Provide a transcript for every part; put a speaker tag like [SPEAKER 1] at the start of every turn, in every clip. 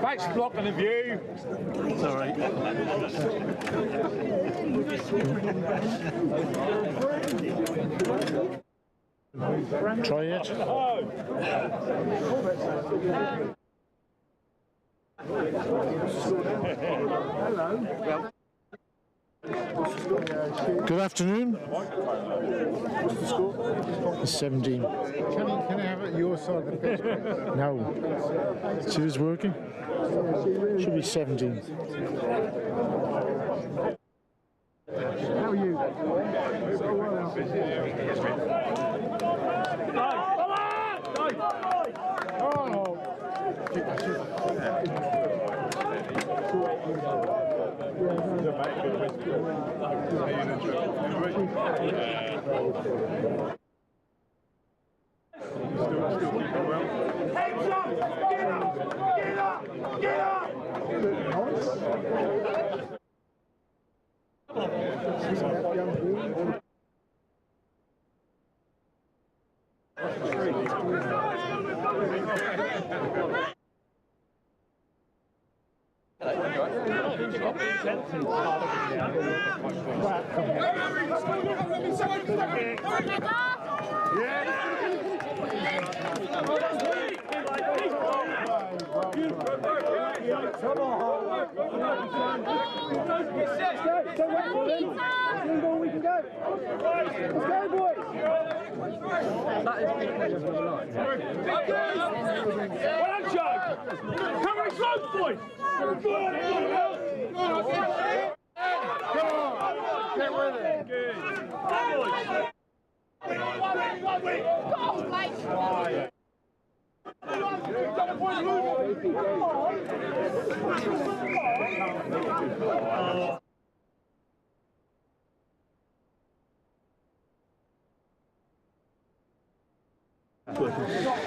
[SPEAKER 1] Back's blocking the view. Sorry.
[SPEAKER 2] Try it. Good afternoon. What's the score? 17.
[SPEAKER 3] Can I have it your side of the pitch?
[SPEAKER 2] No. See who's working? Should be 17.
[SPEAKER 3] How are you?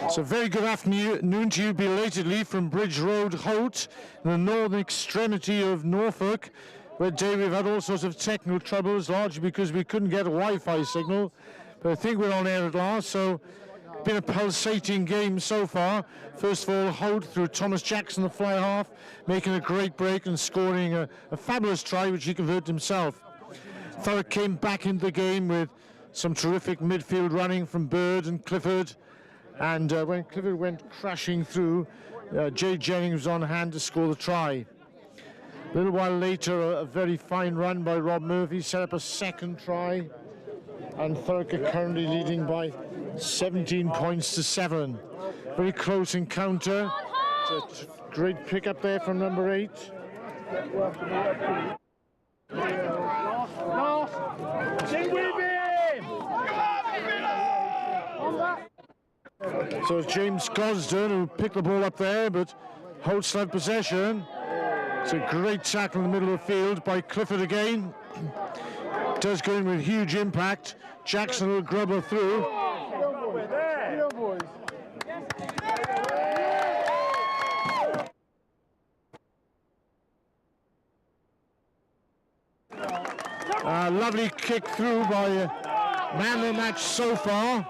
[SPEAKER 2] So very good afternoon to you belatedly from Bridge Road, Holt, in the northern extremity of Norfolk, where today we've had all sorts of technical troubles, largely because we couldn't get a Wi-Fi signal. But I think we're on air at last, so it's been a pulsating game so far. First of all, Holt through Thomas Jackson, the fly half, making a great break and scoring a fabulous try, which he converted himself. Thurrock came back into the game with some terrific midfield running from Bird and Clifford. And when Clifford went crashing through, Jay Jennings was on hand to score the try. A little while later, a very fine run by Rob Murphy set up a second try, and Thurrock are currently leading by 17 points to 7. Very close encounter. It's a great pick up there from number 8. So it's James Gosden who picked the ball up there, but Holt still had possession. It's a great tackle in the middle of the field by Clifford again. Does go in with huge impact. Jackson will grub her through. Lovely kick through by man of the match so far.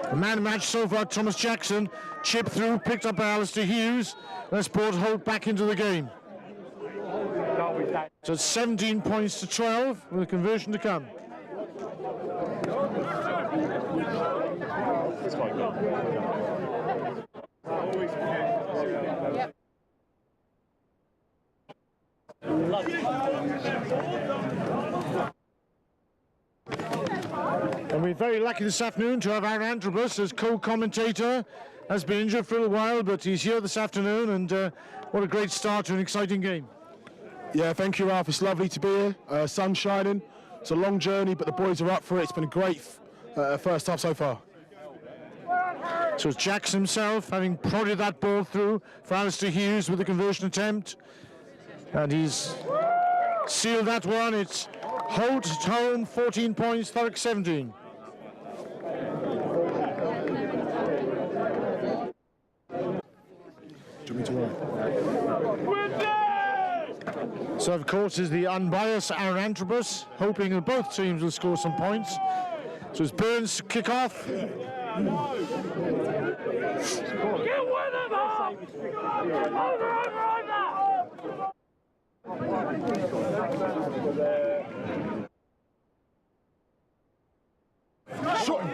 [SPEAKER 2] The man of the match so far, Thomas Jackson, chipped through, picked up by Alistair Hughes. That's brought Holt back into the game. So it's 17 points to 12 with a conversion to come. And we're very lucky this afternoon to have our Antrobus as co-commentator. Has been injured for a little while, but he's here this afternoon, and what a great start to an exciting game.
[SPEAKER 4] Yeah, thank you, Ralph. It's lovely to be here. Sun shining. It's a long journey, but the boys are up for it. It's been a great first half so far.
[SPEAKER 2] So it's Jackson himself, having prodded that ball through for Alistair Hughes with the conversion attempt. And he's sealed that one. It's Holt at home, 14 points, Thurrock 17. So, of course, is the unbiased Aaron Antrobus, hoping that both teams will score some points. So it's Burns to kick off.
[SPEAKER 1] Get with him, Holt! Over!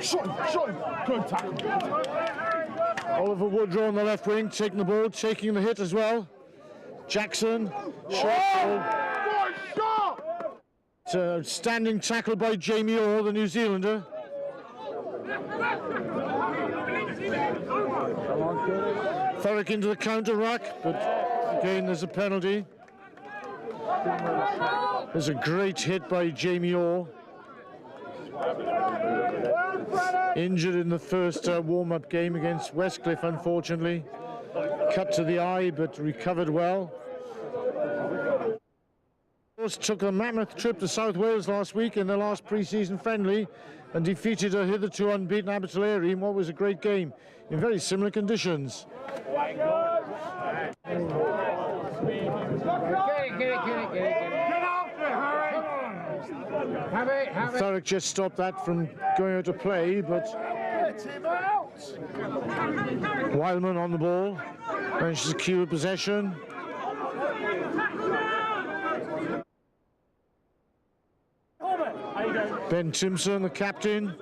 [SPEAKER 4] Shot him. Good tackle.
[SPEAKER 2] Oliver Woodrow on the left wing, taking the ball, taking the hit as well. Jackson, shot ball. It's a standing tackle by Jamie Orr, the New Zealander. Thurrock into the counter rack, but again there's a penalty. There's a great hit by Jamie Orr. Injured in the first warm-up game against Westcliff, unfortunately. Cut to the eye, but recovered well. Took a mammoth trip to South Wales last week in their last pre-season friendly and defeated a hitherto unbeaten Abertillery in what was a great game in very similar conditions.
[SPEAKER 1] Get after it, hurry! Have it.
[SPEAKER 2] Thurrock just stopped that from going out to play, but Wildman on the ball, managed to secure possession. Ben Timpson, the captain.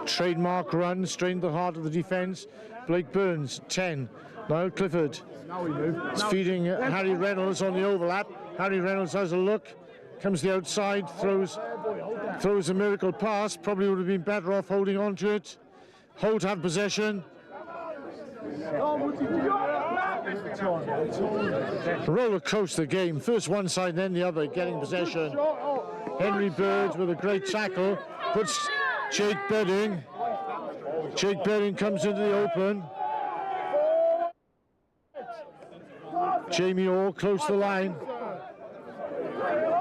[SPEAKER 2] Trademark run, straight into the heart of the defence. Blake Burns, 10. Niall Clifford. It's feeding Harry Reynolds on the overlap. Harry Reynolds has a look, comes to the outside, throws a miracle pass. Probably would have been better off holding on to it. Holt had possession. Roller coaster game. First one side, then the other, getting possession. Henry Bird with a great tackle, puts Jake Bedding. Jake Bedding comes into the open. Jamie Orr close to the line.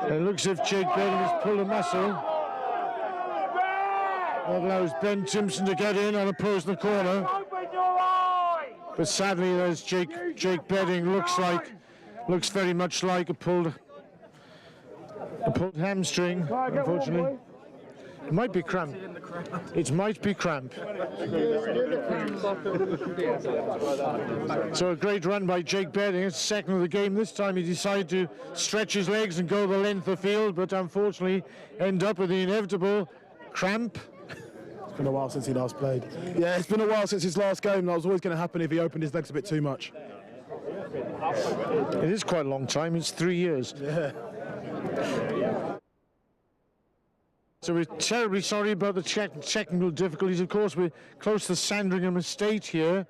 [SPEAKER 2] And it looks as if Jake Bedding has pulled a muscle. That allows Ben Timpson to get in and oppose the corner. But sadly, there's Jake Bedding. Looks very much like a pulled hamstring, unfortunately. It might be cramp. It might be cramp. So a great run by Jake Bedding. It's second of the game. This time he decided to stretch his legs and go the length of the field, but unfortunately end up with the inevitable cramp.
[SPEAKER 4] It's been a while since he last played. Yeah, it's been a while since his last game. That was always going to happen if he opened his legs a bit too much.
[SPEAKER 2] It is quite a long time. It's 3 years.
[SPEAKER 4] Yeah.
[SPEAKER 2] So we're terribly sorry about the technical difficulties. Of course, we're close to Sandringham Estate here,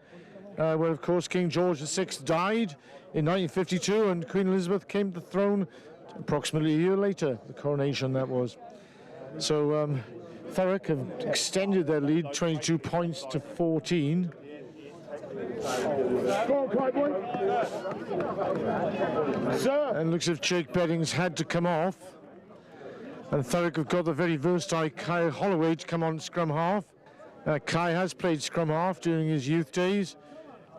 [SPEAKER 2] where, of course, King George VI died in 1952, and Queen Elizabeth came to the throne approximately a year later, the coronation that was. So Thurrock have extended their lead 22 points to 14. And looks as if Jake Bedding's had to come off. And Thurrock have got the very versatile Kai Holloway to come on scrum half. Kai has played scrum half during his youth days.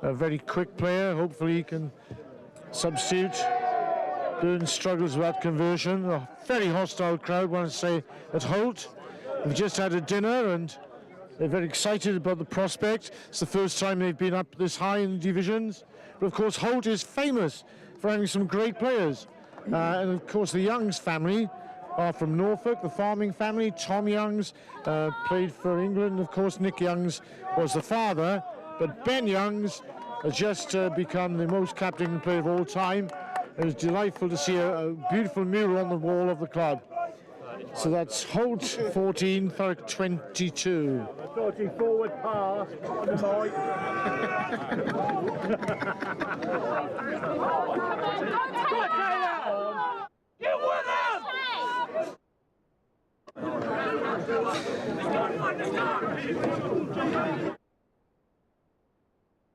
[SPEAKER 2] A very quick player. Hopefully he can substitute. Burns struggles with that conversion. A very hostile crowd, want to say, at Holt. They've just had a dinner and they're very excited about the prospect. It's the first time they've been up this high in the divisions. But of course, Holt is famous for having some great players. And of course, the Youngs family are from Norfolk, the farming family. Tom Youngs played for England. Of course, Nick Youngs was the father. But Ben Youngs has just become the most captain player of all time. It was delightful to see a beautiful mural on the wall of the club. So that's Holt 14, Thurrock 22.
[SPEAKER 1] 30 forward pass on the mic. Get with him!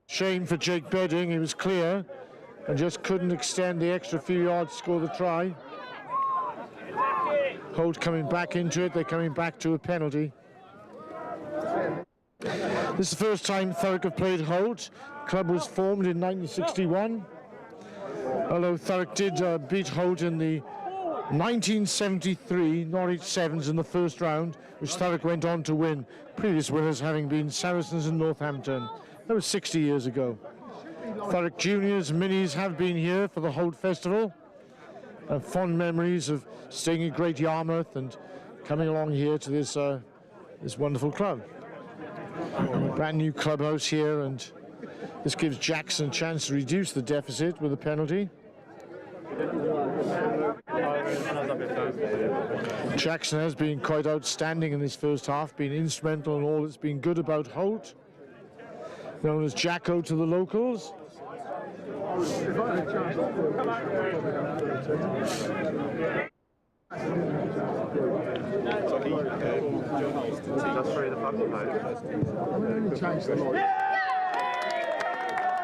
[SPEAKER 2] Shame for Jake Bedding, he was clear. and just couldn't extend the extra few yards to score the try. Holt coming back into it, they're coming back to a penalty. This is the first time Thurrock have played Holt. The club was formed in 1961, although Thurrock did beat Holt in the 1973 Norwich Sevens in the first round, which Thurrock went on to win. Previous winners having been Saracens and Northampton. That was 60 years ago. Thurrock Juniors, Minis have been here for the Holt Festival. Fond memories of staying at Great Yarmouth and coming along here to this this wonderful club. Brand new clubhouse here, and this gives Jackson a chance to reduce the deficit with a penalty. Jackson has been quite outstanding in this first half, been instrumental in all that's been good about Holt. Known as Jacko to the locals.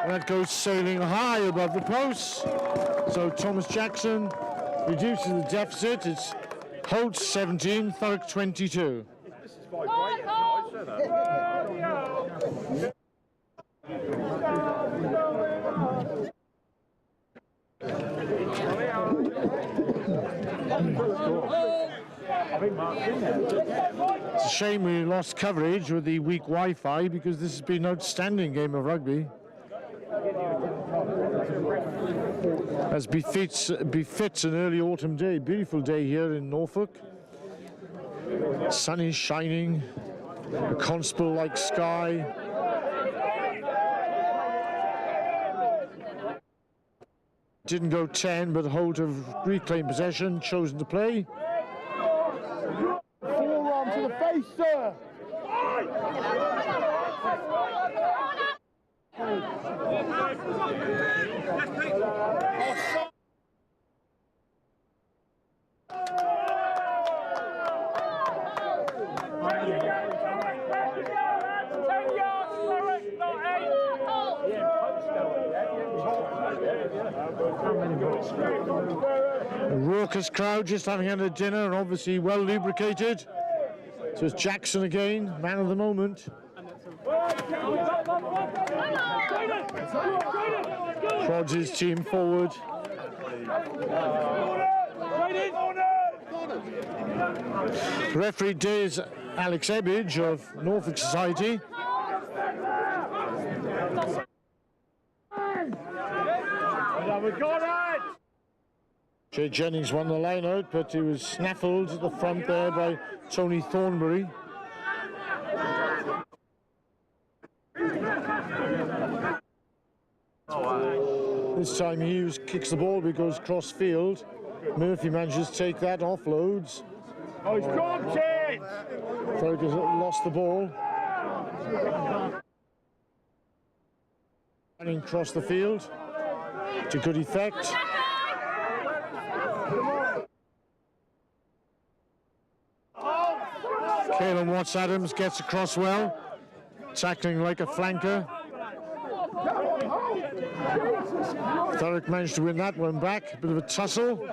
[SPEAKER 2] That goes sailing high above the posts. So Thomas Jackson reduces the deficit. It's Holt 17, Thurrock 22. It's a shame we lost coverage with the weak Wi-Fi, because this has been an outstanding game of rugby. As befits an early autumn day. Beautiful day here in Norfolk. Sun is shining, a constable-like sky. Didn't go 10, but Holt have reclaimed possession, chosen to play.
[SPEAKER 3] Forearm to the face, sir.
[SPEAKER 2] A raucous crowd just having had a dinner and obviously well lubricated. So it's Jackson again, man of the moment. Prods his team forward. Referee day is Alex Ebbage of Norfolk Society.
[SPEAKER 1] We got it!
[SPEAKER 2] Jay Jennings won the line out, but he was snaffled at the front there by Tony Thornbury. This time Hughes kicks the ball because cross field. Murphy manages to take that, offloads.
[SPEAKER 1] Oh, he's dropped it!
[SPEAKER 2] Thurrock has lost the ball. Running across the field to good effect. Caelan Watts-Adams gets across well, tackling like a flanker. Thurrock managed to win that one back, a bit of a tussle.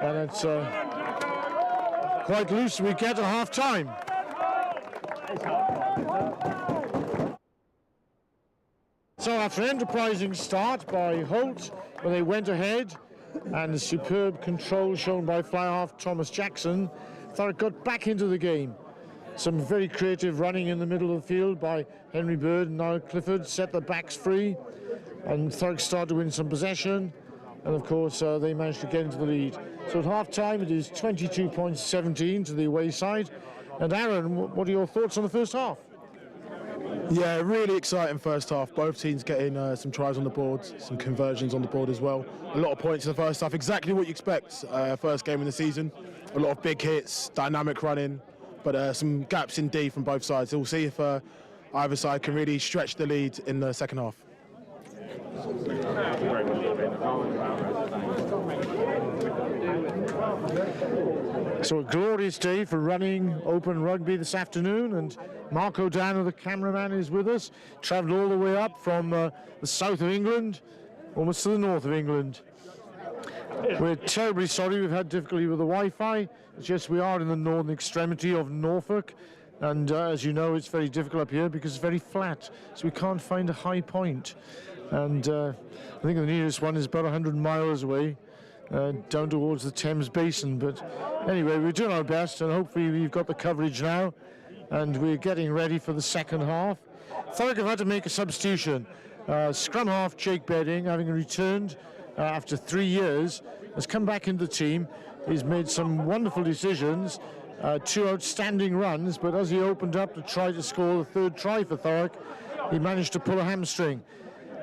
[SPEAKER 2] And it's quite loose we get at half time. So after an enterprising start by Holt, when they went ahead, and the superb control shown by fly half Thomas Jackson, Thurrock got back into the game. Some very creative running in the middle of the field by Henry Bird and Niall Clifford set the backs free, and Thurrock started to win some possession, and of course they managed to get into the lead. So at half time it is 22-17 to the away side. And Aaron, what are your thoughts on the first half?
[SPEAKER 4] Yeah, really exciting first half. Both teams getting some tries on the board, some conversions on the board as well. A lot of points in the first half, exactly what you expect. First game in the season. A lot of big hits, dynamic running, but some gaps in D from both sides. So we'll see if either side can really stretch the lead in the second half.
[SPEAKER 2] So a glorious day for running open rugby this afternoon, and Mark O'Donnell, the cameraman, is with us. Travelled all the way up from the south of England, almost to the north of England. We're terribly sorry we've had difficulty with the Wi-Fi. It's just we are in the northern extremity of Norfolk, and as you know, it's very difficult up here because it's very flat, so we can't find a high point. And I think the nearest one is about 100 miles away, down towards the Thames Basin. But anyway, we're doing our best, and hopefully we've got the coverage now, and we're getting ready for the second half. Thurrock have had to make a substitution. Scrum half Jake Bedding, having returned after 3 years, has come back into the team. He's made some wonderful decisions, 2 outstanding runs, but as he opened up to try to score the 3rd try for Thurrock, he managed to pull a hamstring.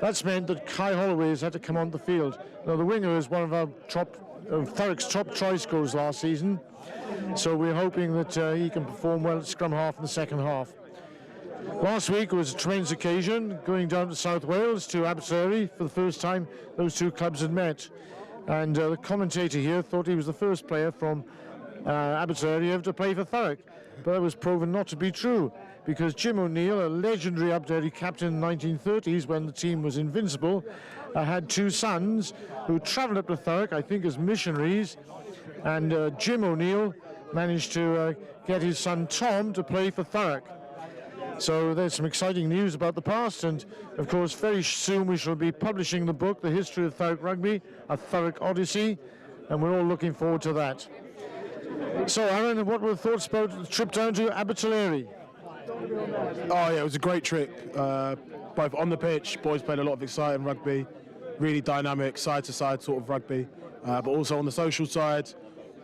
[SPEAKER 2] That's meant that Kai Holloway has had to come on the field. Now, the winger is one of our Thurrock's top try scorers last season, so we're hoping that he can perform well at scrum half in the second half. Last week was a tremendous occasion, going down to South Wales to Abertillery. For the first time those 2 clubs had met, and the commentator here thought he was the first player from Abertillery ever to play for Thurrock, but that was proven not to be true, because Jim O'Neill, a legendary Abertillery captain in the 1930s when the team was invincible, had 2 sons who travelled up to Thurrock, I think as missionaries, and Jim O'Neill managed to get his son Tom to play for Thurrock. So there's some exciting news about the past, and of course very soon we shall be publishing the book, The History of Thurrock Rugby, a Thurrock Odyssey, and we're all looking forward to that. So Aaron, what were the thoughts about the trip down to Abertillery?
[SPEAKER 4] Oh yeah, it was a great trip. Both on the pitch, boys played a lot of exciting rugby, really dynamic, side-to-side sort of rugby, but also on the social side,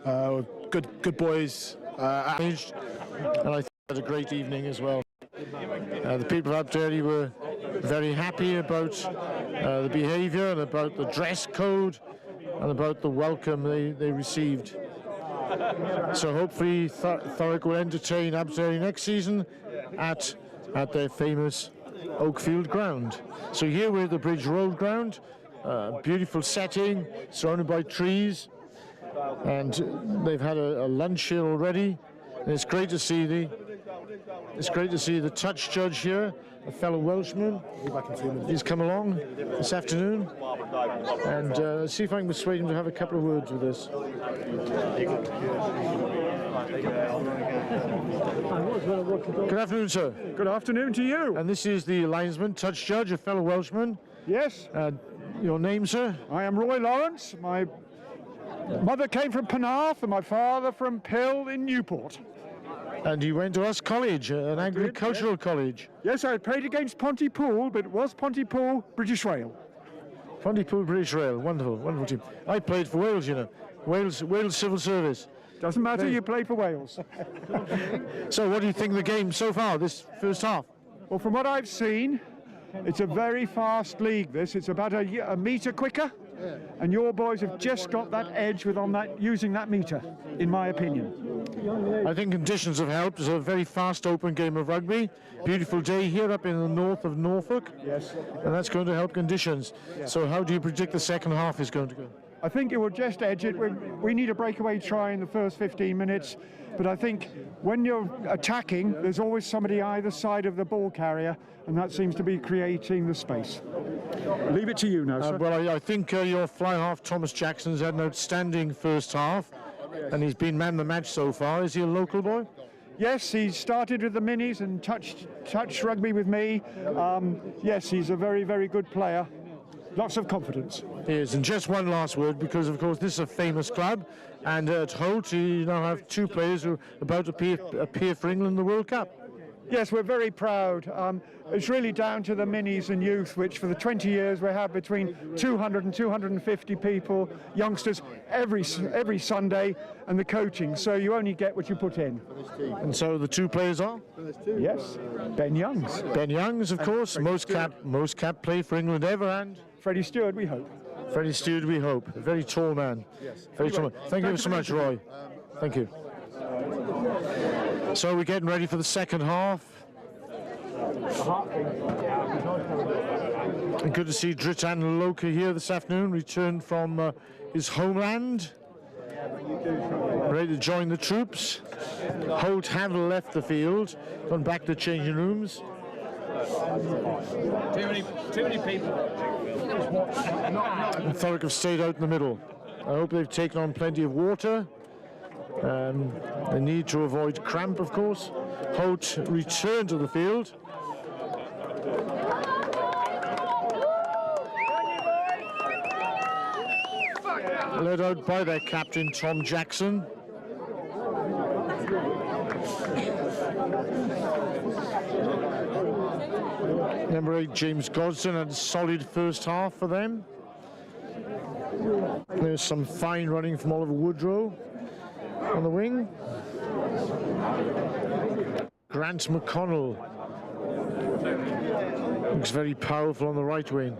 [SPEAKER 4] good boys.
[SPEAKER 2] And I think had a great evening as well. The people of Abertillery were very happy about the behaviour and about the dress code and about the welcome they received. So hopefully Thurrock will entertain Abertillery next season at their famous Oakfield ground. So here we're at the Bridge Road ground, beautiful setting, surrounded by trees, and they've had a lunch here already. And it's great to see the touch judge here, a fellow Welshman. He's come along this afternoon, and see if I can persuade him to have a couple of words with us. Good afternoon, sir.
[SPEAKER 3] Good afternoon to you.
[SPEAKER 2] And this is the linesman, touch judge, a fellow Welshman.
[SPEAKER 3] Yes.
[SPEAKER 2] Your name, sir?
[SPEAKER 3] I am Roy Lawrence. My mother came from Penarth and my father from Pill in Newport.
[SPEAKER 2] And you went to Us College, an agricultural college.
[SPEAKER 3] Yes, I played against Pontypool, but it was Pontypool British Rail.
[SPEAKER 2] Pontypool British Rail, wonderful, wonderful team. I played for Wales, you know, Wales Civil Service.
[SPEAKER 3] Doesn't matter, you play for Wales.
[SPEAKER 2] So what do you think of the game so far, this first half?
[SPEAKER 3] Well, from what I've seen, it's a very fast league, this. It's about a metre quicker, and your boys have just got that edge using that metre, in my opinion.
[SPEAKER 2] I think conditions have helped. It's a very fast open game of rugby. Beautiful day here up in the north of Norfolk.
[SPEAKER 3] Yes.
[SPEAKER 2] And that's going to help conditions. Yes. So how do you predict the second half is going to go?
[SPEAKER 3] I think it will just edge it. We need a breakaway try in the first 15 minutes, but I think when you're attacking, there's always somebody either side of the ball carrier, and that seems to be creating the space. Leave it to you now, sir.
[SPEAKER 2] Well, I think your fly half, Thomas Jackson's had an outstanding first half, and he's been man of the match so far. Is he a local boy?
[SPEAKER 3] Yes, he started with the minis and touch rugby with me. Yes, he's a very, very good player. Lots of confidence.
[SPEAKER 2] He is. And just one last word, because of course this is a famous club, and at Holt you now have 2 players who are about to appear for England in the World Cup.
[SPEAKER 3] Yes, we're very proud. It's really down to the minis and youth, which for the 20 years we have between 200 and 250 people, youngsters, every Sunday, and the coaching. So you only get what you put in.
[SPEAKER 2] And so the 2 players are?
[SPEAKER 3] Yes, Ben Youngs.
[SPEAKER 2] Ben Youngs, of course, most cap play for England ever, and?
[SPEAKER 3] Freddie Stewart, we hope.
[SPEAKER 2] Freddie Stewart, we hope. A very tall man.
[SPEAKER 3] Yes.
[SPEAKER 2] Very tall man. Thank you so much, Roy. Thank you. So we're getting ready for the second half. And good to see Dritan Loka here this afternoon, returned from his homeland. ready to join the troops. Holt have left the field, gone back to changing rooms.
[SPEAKER 1] Too many people.
[SPEAKER 2] And Thurrock have stayed out in the middle. I hope they've taken on plenty of water. They need to avoid cramp, of course. Holt return to the field. Led out by their captain, Tom Jackson. Number 8, James Godson, had a solid first half for them. There's some fine running from Oliver Woodrow on the wing. Grant McConnell looks very powerful on the right wing.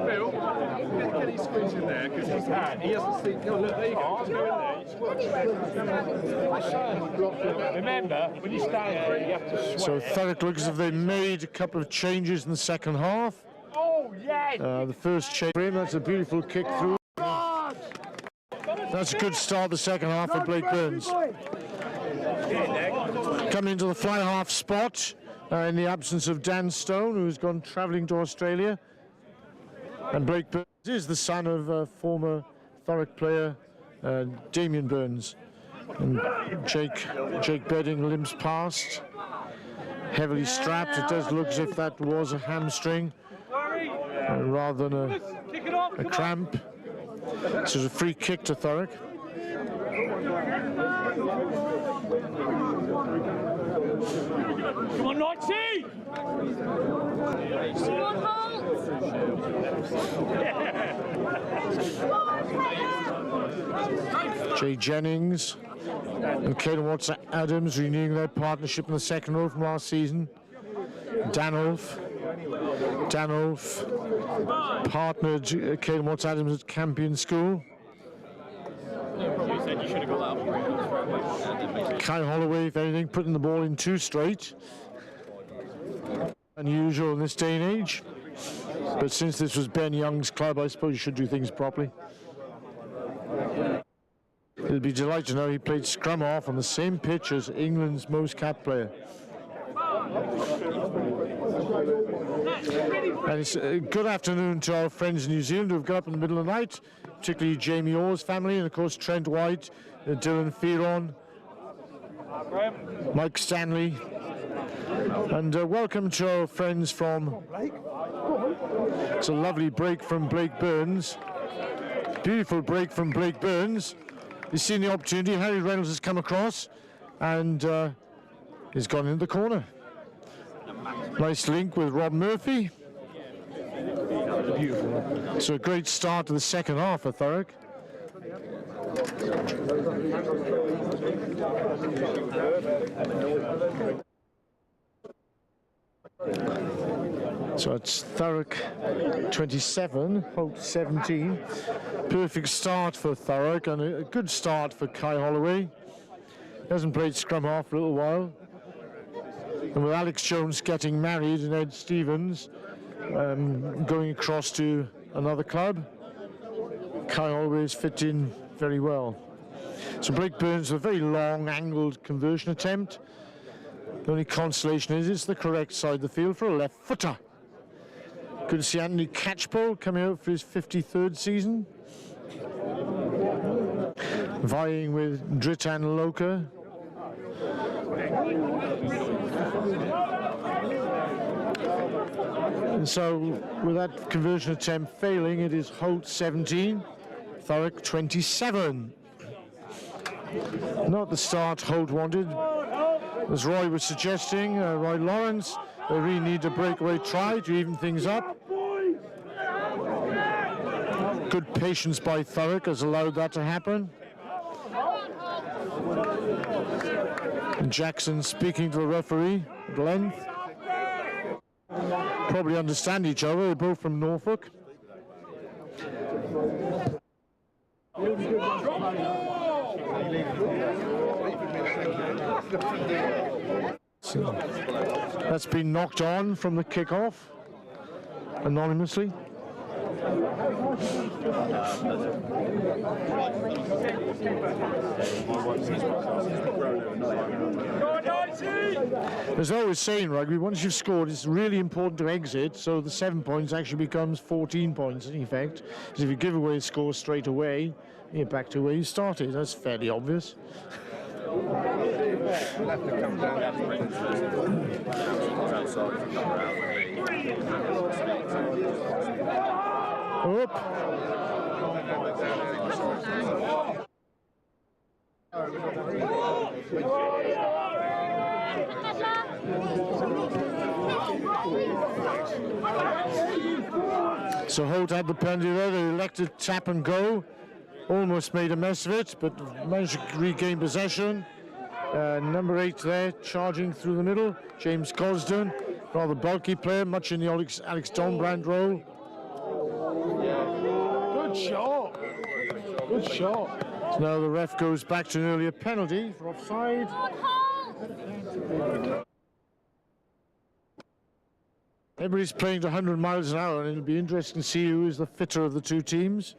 [SPEAKER 1] Phil, get his squeeze in there because he can. He hasn't seen. Oh, look, there you go. Just go in there. Remember, when you stand for it, you have to sweat.
[SPEAKER 2] So Thurrock looks as if they made a couple of changes in the second half.
[SPEAKER 1] Oh, yes!
[SPEAKER 2] The first change, that's a beautiful kick through. That's a good start the second half for Blake Burns. Coming into the fly half spot in the absence of Dan Stone, who's gone travelling to Australia. And Blake Burns is the son of former Thurrock player Damien Burns. And Jake Bedding limps past, heavily strapped. It does look as if that was a hamstring rather than a cramp. This is a free kick to Thurrock.
[SPEAKER 1] Come on, Nighty!
[SPEAKER 5] Come on, Holt!
[SPEAKER 2] Jay Jennings and Caden Watts-Adams renewing their partnership in the second row from last season. Danolf partnered Caden Watts-Adams at Campion School. Kai Holloway, if anything, putting the ball in too straight. Unusual in this day and age. But since this was Ben Young's club, I suppose you should do things properly. He'll be delighted to know he played scrum half on the same pitch as England's most capped player. And it's a good afternoon to our friends in New Zealand who have got up in the middle of the night, particularly Jamie Orr's family, and of course Trent White, Dylan Fearon, Mike Stanley, and welcome to our friends from... It's a lovely break from Blake Burns. Beautiful break from Blake Burns. He's seen the opportunity. Harry Reynolds has come across and he's gone into the corner. Nice link with Rob Murphy. Beautiful. So a great start to the second half for Thurrock. So it's Thurrock 27, Holt 17. Perfect start for Thurrock and a good start for Kai Holloway. He hasn't played scrum half for a little while. And with Alex Jones getting married and Ed Stevens going across to another club, Kai Holloway's fit in very well. So Blake Burns with a very long angled conversion attempt. The only consolation is it's the correct side of the field for a left footer. Good to see Anthony Catchpole coming out for his 53rd season. Vying with Dritan Loka. And so with that conversion attempt failing, it is Holt 17, Thurrock 27. Not the start Holt wanted. As Roy was suggesting, Roy Lawrence, they really need a breakaway try to even things up. Good patience by Thurrock has allowed that to happen. And Jackson speaking to the referee at length. Probably understand each other, they're both from Norfolk. That's been knocked on from the kickoff, anonymously. As I was saying, rugby, once you've scored, it's really important to exit, so the 7 points actually becomes 14 points in effect. Because if you give away a score straight away, you're back to where you started. That's fairly obvious. Oop. So Holt had the penalty there. They elected tap and go. Almost made a mess of it, but managed to regain possession. Number 8 there, charging through the middle. James Gosden, rather bulky player, much in the Alex Dombrand role.
[SPEAKER 4] Good shot. Good shot.
[SPEAKER 2] So now the ref goes back to an earlier penalty for offside. Everybody's playing to 100 miles an hour, and it'll be interesting to see who is the fitter of the two teams.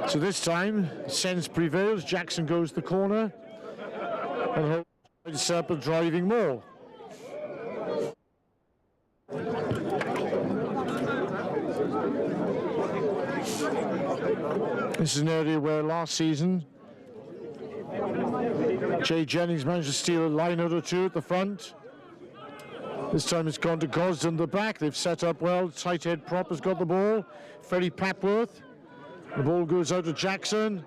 [SPEAKER 2] So this time, sense prevails. Jackson goes to the corner, and Holt is up and driving more. This is an area where last season Jay Jennings managed to steal a line out or two at the front. This time it's gone to Gosden the back. They've set up well. Tight head prop has got the ball. Freddie Papworth. The ball goes out to Jackson.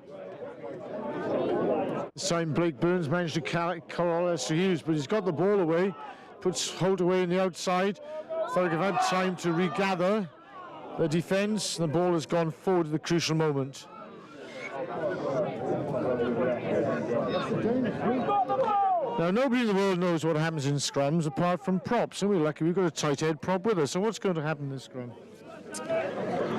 [SPEAKER 2] This time Blake Burns managed to corral Lester Hughes, but he's got the ball away. Puts Holt away in the outside. Thurrock have had time to regather the defence. The ball has gone forward at the crucial moment. Now, nobody in the world knows what happens in scrums apart from props, and we're lucky we've got a tight head prop with us. So what's going to happen in this scrum?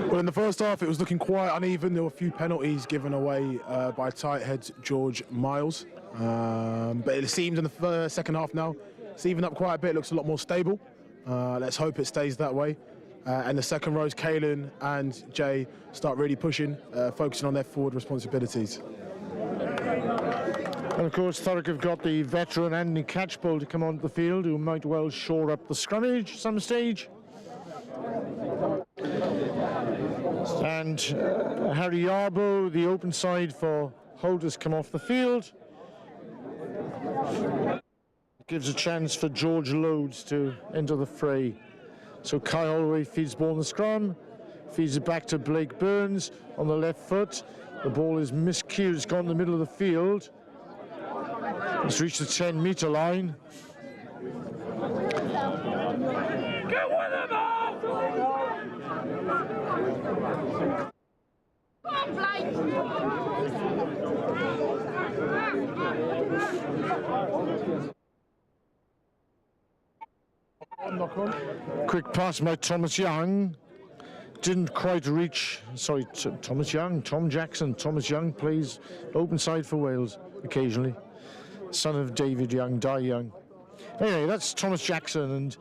[SPEAKER 4] Well, in the first half, it was looking quite uneven. There were a few penalties given away by tight head George Miles. But it seems in the second half now, it's even up quite a bit. It looks a lot more stable. Let's hope it stays that way. And the second rows, Kalen and Jay start really pushing, focusing on their forward responsibilities.
[SPEAKER 2] And of course, Thurrock have got the veteran Anthony Catchpole to come onto the field, who might well shore up the scrummage at some stage. And Harry Yarbo, the open side for Holt, has come off the field. Gives a chance for George Loads to enter the fray. So Kai Holloway feeds the ball in the scrum, feeds it back to Blake Burns on the left foot. The ball is miscued, it's gone in the middle of the field. It's reached the 10-metre line.
[SPEAKER 1] Get with him,
[SPEAKER 2] Quick pass by Thomas Young. Didn't quite reach, sorry, Thomas Young, Tom Jackson. Thomas Young plays open side for Wales occasionally. Son of David Young, Di Young. Anyway, that's Thomas Jackson, and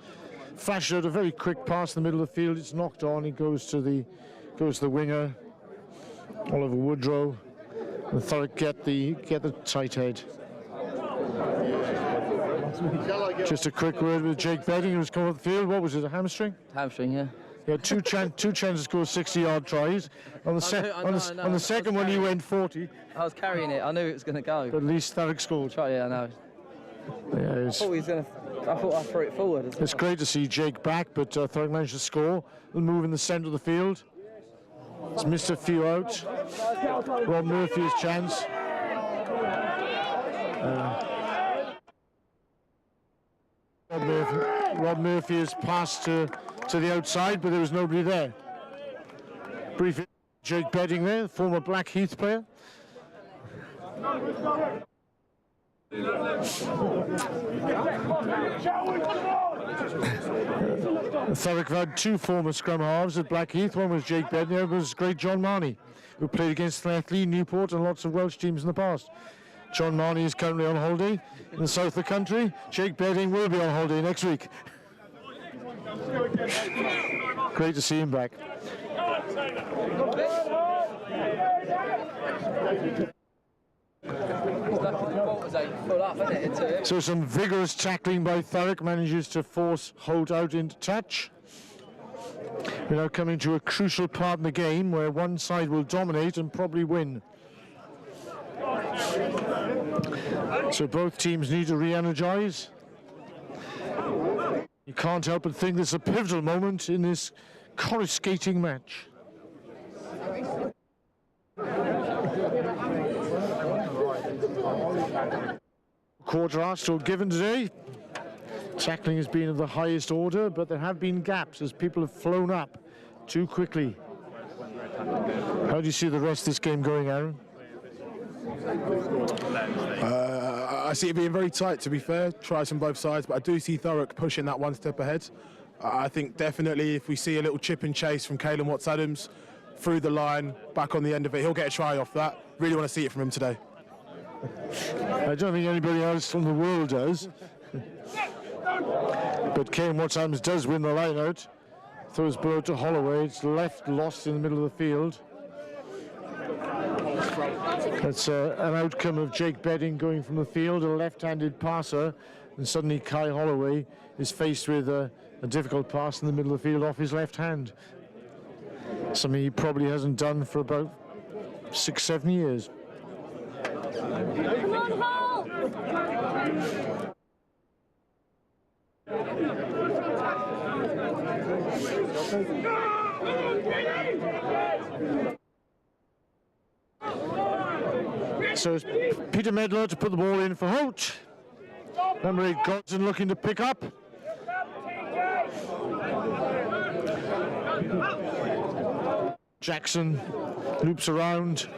[SPEAKER 2] flashed out a very quick pass in the middle of the field. It's knocked on. It goes to the winger, Oliver Woodrow, and Thurrock get the tight head. Just a quick word with Jake Bedding, who's come off the field. What was it, a hamstring?
[SPEAKER 5] Hamstring, yeah.
[SPEAKER 2] Yeah, two chances to score 60-yard tries. On the second one, he went 40.
[SPEAKER 5] I was carrying it. I knew it was going to go.
[SPEAKER 2] But at least Thurrock scored.
[SPEAKER 5] Yeah, I know.
[SPEAKER 2] Yeah,
[SPEAKER 5] I thought I threw it forward.
[SPEAKER 2] It's great to see Jake back, but Thurrock managed to score. They'll move in the centre of the field. It's missed a few out. Rob Murphy's chance. Rob Murphy has passed to the outside, but there was nobody there. Briefly, Jake Bedding there, former Blackheath player. Thurrock have had two former scrum halves at Blackheath. One was Jake Bedney, the other was great John Marnie, who played against Llanelli, Newport and lots of Welsh teams in the past. John Marnie is currently on holiday in the south of the country. Jake Bedding will be on holiday next week. Great to see him back. So some vigorous tackling by Thurrock manages to force Holt out into touch. We're now coming to a crucial part in the game where one side will dominate and probably win. So both teams need to re-energize. You can't help but think this is a pivotal moment in this coruscating match. Quarter hour still given today. Tackling has been of the highest order, but there have been gaps as people have flown up too quickly. How do you see the rest of this game going, Aaron?
[SPEAKER 4] I see it being very tight, to be fair. Tries from both sides, but I do see Thurrock pushing that one step ahead. I think definitely if we see a little chip and chase from Caelan Watts-Adams through the line, back on the end of it, he'll get a try off that. Really want to see it from him today.
[SPEAKER 2] I don't think anybody else from the world does. But Caelan Watts-Adams does win the line out. Throws below to Holloway. It's left lost in the middle of the field. That's an outcome of Jake Bedding going from the field, a left-handed passer, and suddenly Kai Holloway is faced with a difficult pass in the middle of the field off his left hand. Something he probably hasn't done for about 6-7 years.
[SPEAKER 6] Come on, Holt!
[SPEAKER 2] So it's Peter Medler to put the ball in for Holt. Number 8, Godson looking to pick up. Jackson loops around.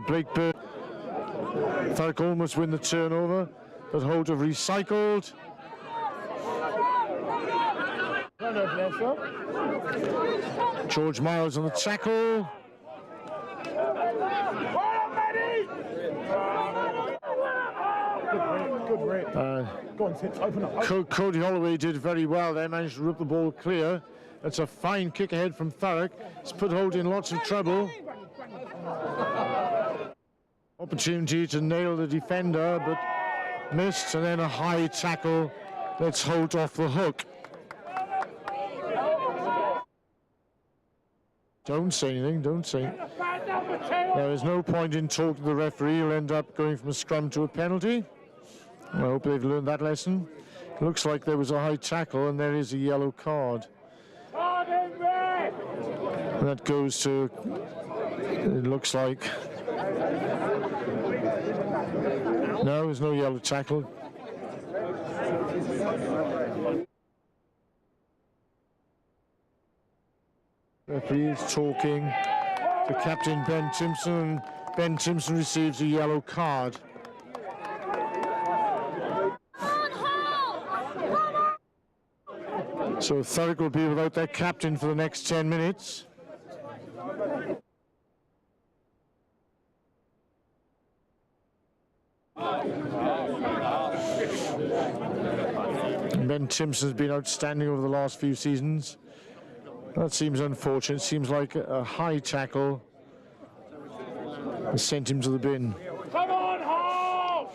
[SPEAKER 2] Blake Bird. Thurrock almost win the turnover, but Holt have recycled. George Miles on the tackle. Cody Holloway did very well there, managed to rip the ball clear. That's a fine kick ahead from Thurrock. It's put Holt in lots of trouble. Opportunity to nail the defender, but missed, and then a high tackle lets Holt off the hook. Don't say anything, don't say. There is no point in talking to the referee. He'll end up going from a scrum to a penalty. I hope they've learned that lesson. Looks like there was a high tackle and there is a yellow card. And that goes to, it looks like, no, there's no yellow tackle. Referee is talking to Captain Ben Timpson. Ben Timpson receives a yellow card. So Thurrock will be without their captain for the next 10 minutes. Ben Timpson's been outstanding over the last few seasons. That seems unfortunate. Seems like a high tackle and sent him to the bin.
[SPEAKER 6] Come on, Holt!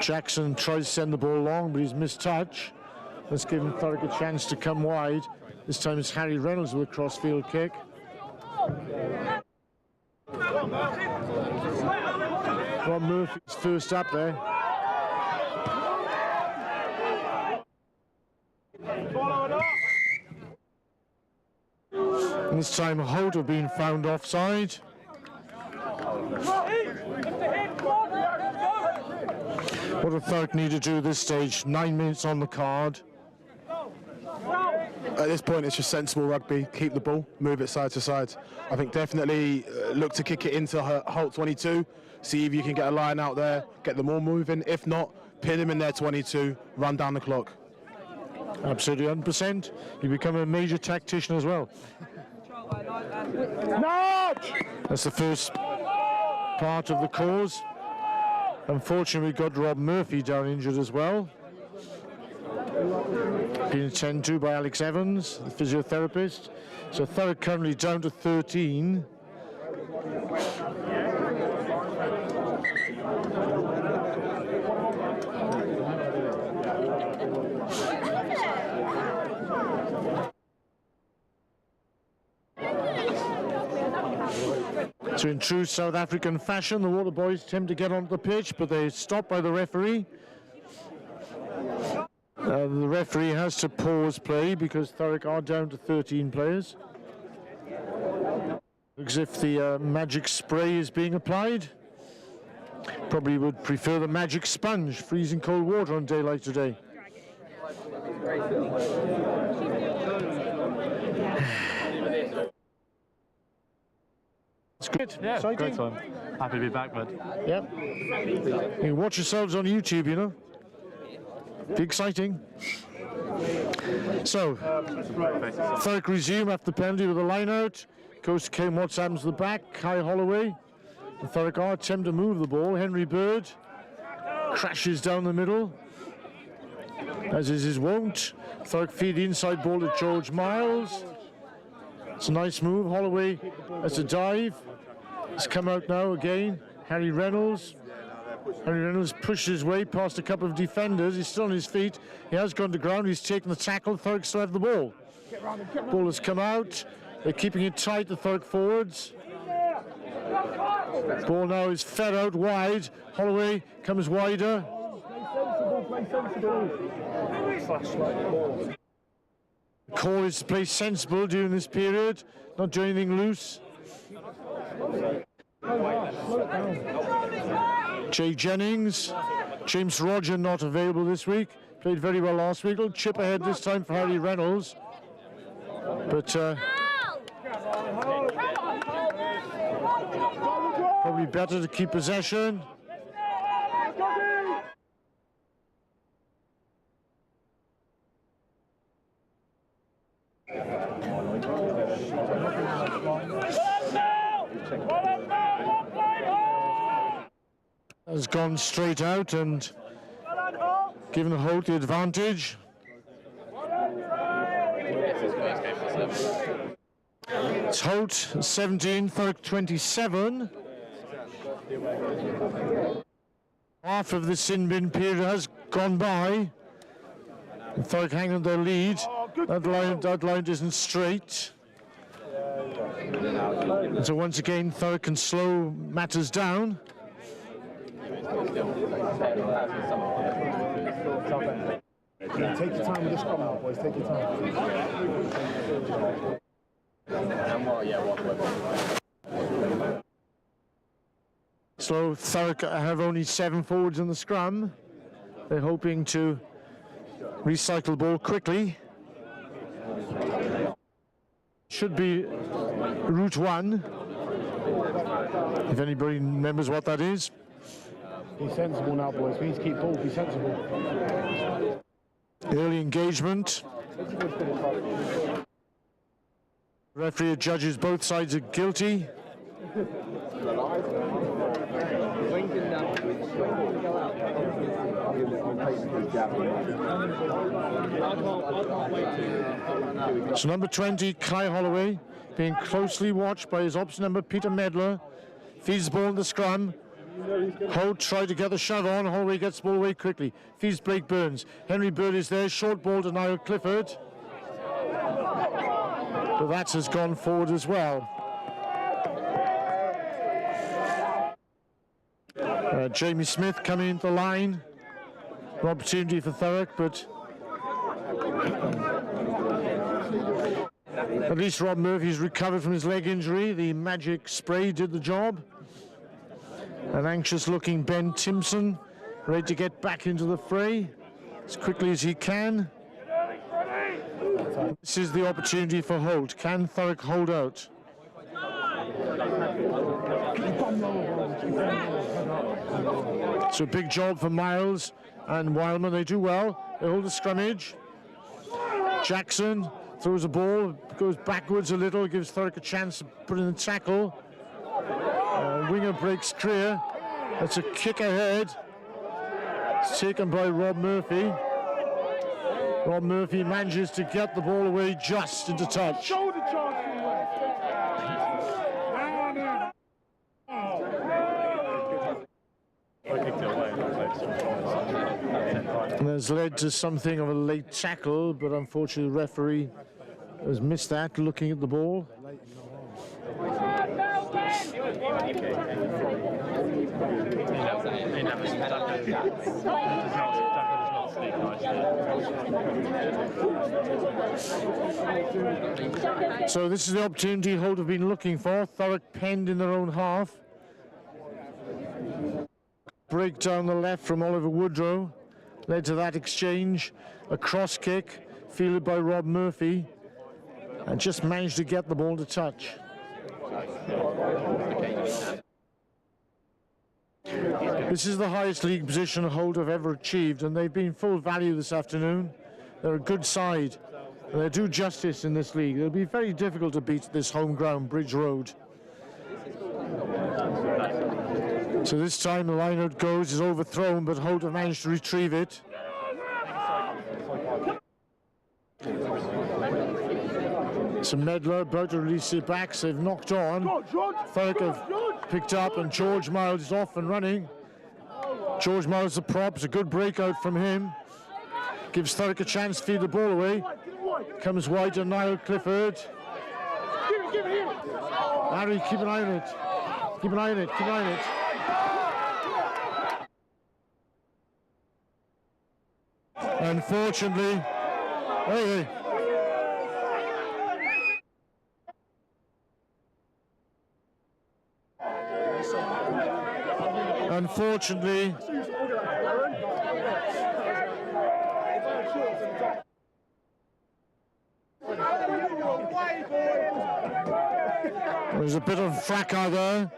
[SPEAKER 2] Jackson tries to send the ball long, but he's missed touch. Let's give him Thurrock a chance to come wide. This time it's Harry Reynolds with a cross-field kick. Rob Murphy's first up there. And this time Holt have been found offside. What do Thurrock need to do at this stage? 9 minutes on the card.
[SPEAKER 4] At this point, it's just sensible rugby. Keep the ball, move it side to side. I think definitely look to kick it into Holt 22, see if you can get a line out there, get them all moving. If not, pin them in their 22, run down the clock.
[SPEAKER 2] Absolutely, 100%. You become a major tactician as well. That's the first part of the cause. Unfortunately, we got Rob Murphy down injured as well. Being attended to by Alex Evans, the physiotherapist. So Thurrock currently down to 13. So in true South African fashion, the Water Boys attempt to get onto the pitch, but they're stopped by the referee. The referee has to pause play because Thurrock are down to 13 players. Looks as if the magic spray is being applied. Probably would prefer the magic sponge, freezing cold water on a day like today. It's good.
[SPEAKER 6] Yeah,
[SPEAKER 2] exciting.
[SPEAKER 6] great time. Happy to be back, bud.
[SPEAKER 2] Yep. You can watch yourselves on YouTube, you know. Be exciting. So, Thurrock resume after the penalty with a line out. Goes to Kane Watts Adams to the back. Kai Holloway. And Thurrock are attempt to move the ball. Henry Bird crashes down the middle, as is his wont. Thurrock feed the inside ball to George Miles. It's a nice move. Holloway has a dive. It's come out now again. Harry Reynolds. Harry Reynolds pushed his way past a couple of defenders. He's still on his feet. He has gone to ground. He's taken the tackle. Thurrock still have the ball. Ball has come out. They're keeping it tight, the Thurrock forwards. Ball now is fed out wide. Holloway comes wider. The call is to play sensible during this period, not do anything loose. Jay Jennings, James Roger not available this week. Played very well last week. Little chip ahead this time for Harry Reynolds. But probably better to keep possession. Has gone straight out and given Holt the advantage. It's Holt 17, Thurrock 27. Half of the sin bin period has gone by. And Thurrock hang on their lead. That line isn't straight. And so once again, Thurrock can slow matters down.
[SPEAKER 4] Take your time with this scrum now, boys. Take your time.
[SPEAKER 2] So Thurrock have only 7 forwards in the scrum. They're hoping to recycle the ball quickly. Should be route 1, if anybody remembers what that is.
[SPEAKER 4] Be sensible now, boys. Please keep ball. Be sensible.
[SPEAKER 2] Early engagement. Referee judges both sides are guilty. So number 20, Kai Holloway, being closely watched by his opposite number, Peter Medler. Feeds the ball in the scrum. Holt tried to get the shove on. Holloway gets the ball away quickly. Feeds Blake Burns. Henry Bird is there. Short ball to Niall Clifford. But that has gone forward as well. Jamie Smith coming into the line. An opportunity for Thurrock, but at least Rob Murphy's recovered from his leg injury. The magic spray did the job. An anxious-looking Ben Timpson, ready to get back into the fray as quickly as he can. This is the opportunity for Holt. Can Thurrock hold out? So a big job for Miles and Wildman. They do well. They hold the scrummage. Jackson throws a ball, goes backwards a little, gives Thurrock a chance to put in the tackle. Winger breaks clear. That's a kick ahead. It's taken by Rob Murphy. Rob Murphy manages to get the ball away just into touch. And has led to something of a late tackle, but unfortunately the referee has missed that, looking at the ball. So this is the opportunity Holt have been looking for. Thurrock penned in their own half. Break down the left from Oliver Woodrow led to that exchange. A cross kick fielded by Rob Murphy and just managed to get the ball to touch. This is the highest league position Holt have ever achieved, and they've been full value this afternoon. They're a good side, and they do justice in this league. It'll be very difficult to beat this home ground, Bridge Road. So this time the line out goes, is overthrown, but Holt have managed to retrieve it. So Medler about to release it back, so they've knocked on. Thurrock have picked up, and George Miles is off and running. George Miles the prop, it's a good breakout from him. Gives Thurrock a chance to feed the ball away. Comes wide to Niall Clifford. Harry, keep an eye on it. Keep an eye on it, keep an eye on it. Unfortunately, hey. Unfortunately, there's a bit of fracas there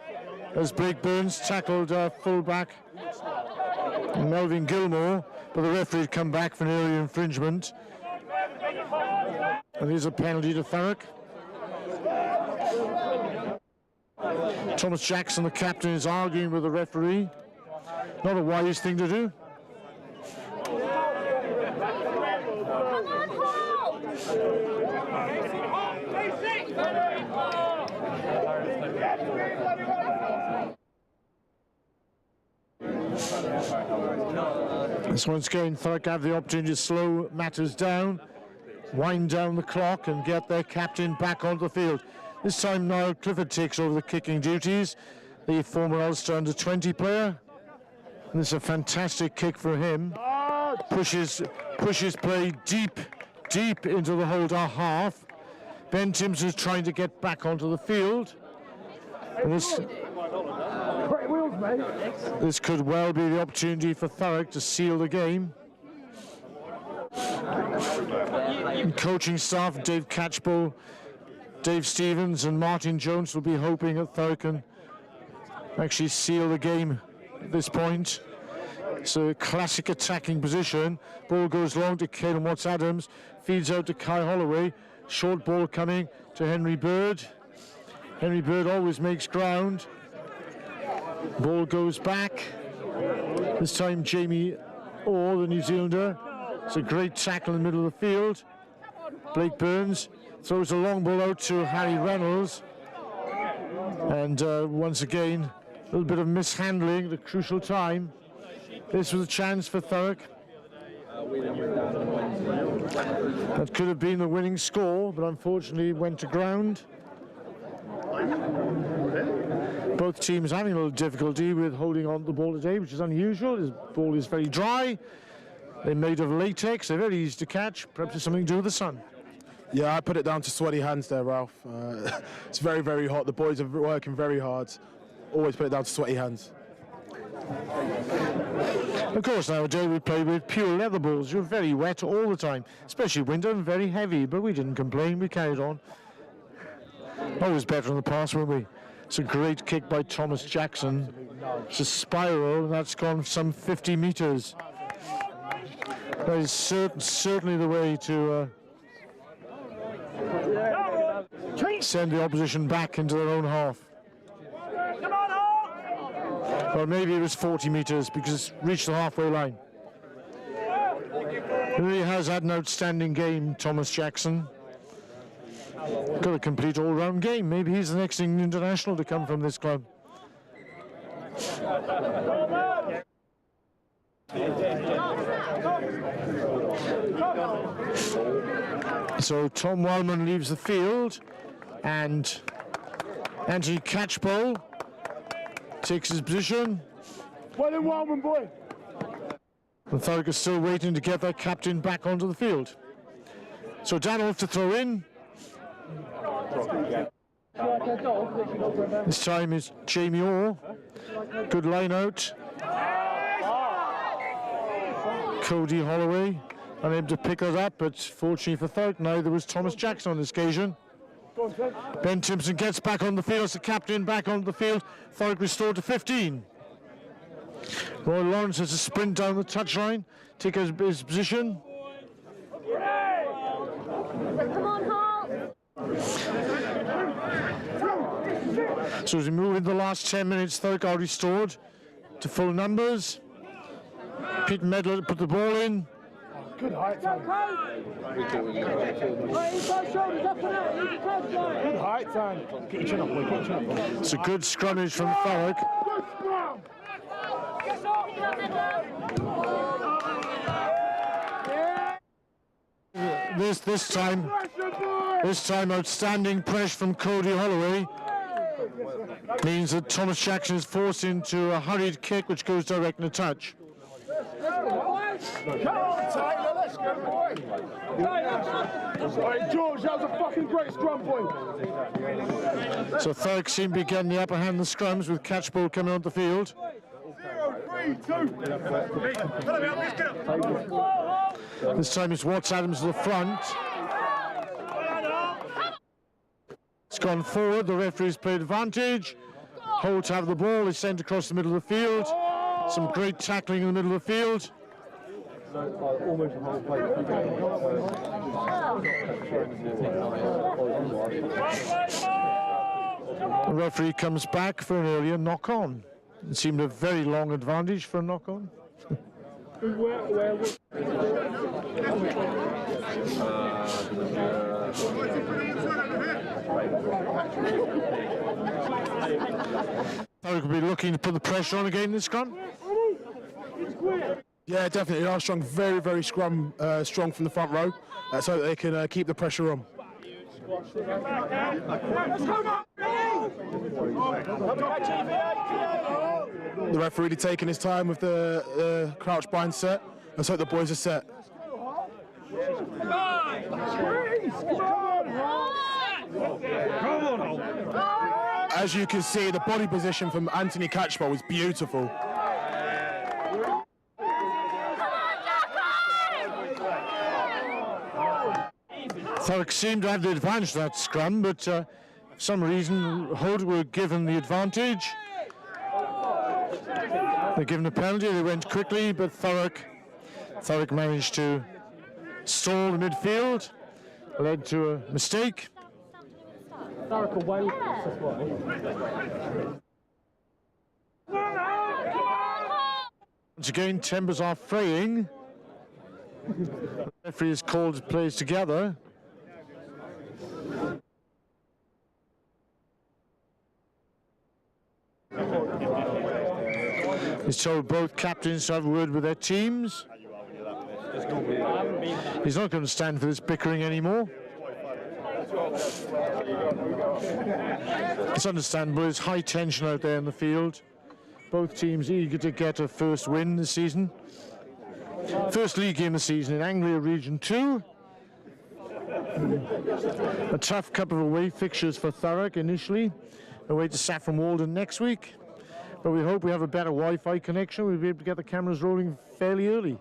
[SPEAKER 2] as Blake Burns tackled fullback Melvin Gilmore, but the referee had come back for an area infringement. And here's a penalty to Thurrock. Thomas Jackson, the captain, is arguing with the referee. Not a wise thing to do. This one's going. Thurrock have the opportunity to slow matters down, wind down the clock, and get their captain back onto the field. This time Niall Clifford takes over the kicking duties, the former Ulster under-20 player. And this is a fantastic kick for him. Pushes play deep into the Holder half. Ben Timms is trying to get back onto the field. And this could well be the opportunity for Thurrock to seal the game. And coaching staff, Dave Catchpole, Dave Stevens and Martin Jones will be hoping that Thurrock can actually seal the game at this point. So a classic attacking position. Ball goes long to Caelan Watts-Adams, feeds out to Kai Holloway. Short ball coming to Henry Bird. Henry Bird always makes ground. Ball goes back. This time Jamie Orr, the New Zealander. It's a great tackle in the middle of the field. Blake Burns throws a long ball out to Harry Reynolds. And once again, a little bit of mishandling at a crucial time. This was a chance for Thurrock. That could have been the winning score, but unfortunately went to ground. Both teams having a little difficulty with holding on to the ball today, which is unusual. This ball is very dry. They're made of latex. They're very easy to catch. Perhaps it's something to do with the sun.
[SPEAKER 4] Yeah, I put it down to sweaty hands there, Ralph. It's very, very hot. The boys are working very hard. Always put it down to sweaty hands.
[SPEAKER 2] Of course, nowadays we play with pure leather balls. You're very wet all the time, especially winter and very heavy, but we didn't complain, we carried on. Always better in the past, weren't we? It's a great kick by Thomas Jackson. It's a spiral, and that's gone some 50 metres. That is certainly the way to send the opposition back into their own half. Or maybe it was 40 metres because it's reached the halfway line. He really has had an outstanding game, Thomas Jackson. Got a complete all-round game. Maybe he's the next England international to come from this club. So Tom Wellman leaves the field, and Anthony Catchpole takes his position.
[SPEAKER 3] Well in Wellman, boy.
[SPEAKER 2] And Thurrock is still waiting to get their captain back onto the field. So Danoff to throw in. This time is Jamie Orr. Good line out. Cody Holloway unable to pick us up, but fortunately for Thurrock, neither was Thomas Jackson on this occasion. Ben Timpson gets back on the field as the captain back onto the field. Thurrock restored to 15. Roy Lawrence has to sprint down the touchline, take his position.
[SPEAKER 7] Come on, Holt!
[SPEAKER 2] So as we move in the last 10 minutes, Thurrock are restored to full numbers. Pete Medler put the ball in.
[SPEAKER 3] Good height time. Good height time. Get your chin up, boy. Get your chin up, boy.
[SPEAKER 2] It's a good scrummage from Thurrock. This time outstanding pressure from Cody Holloway means that Thomas Jackson is forced into a hurried kick which goes direct in a touch.
[SPEAKER 3] Come on, Taylor, let's go, boy. Hey, George, that was a fucking great scrum, boy.
[SPEAKER 2] So Thurrock seem to be getting the upper hand in the scrums with Catchpole coming on the field.
[SPEAKER 3] 0, 3, 2.
[SPEAKER 2] This time it's Watts Adams to the front. It's gone forward, the referee's played advantage. Holt have the ball, is sent across the middle of the field. Some great tackling in the middle of the field. The referee comes back for an earlier knock-on. It seemed a very long advantage for a knock-on. Thurrock will be looking to put the pressure on again in this scrum.
[SPEAKER 4] Yeah, definitely. They are strong, very, very strong from the front row, so that they can keep the pressure on. The referee really taking his time with the crouch bind set. Let's hope the boys are set. As you can see, the body position from Anthony Catchpole is beautiful.
[SPEAKER 2] Thurrock seemed to have the advantage of that scrum, but for some reason Holt were given the advantage. They're given a penalty, they went quickly, but Thurrock managed to stall the midfield, led to a mistake.
[SPEAKER 7] Thurrock away.
[SPEAKER 2] Once again, tempers are fraying. The referee has called players together. He's told both captains to have a word with their teams. He's not going to stand for this bickering anymore. It's understandable, there's high tension out there in the field. Both teams eager to get a first win this season. First league game of the season in Anglia Region 2. A tough couple of away fixtures for Thurrock initially. Away to Saffron Walden next week. But we hope we have a better Wi-Fi connection. We'll be able to get the cameras rolling fairly early.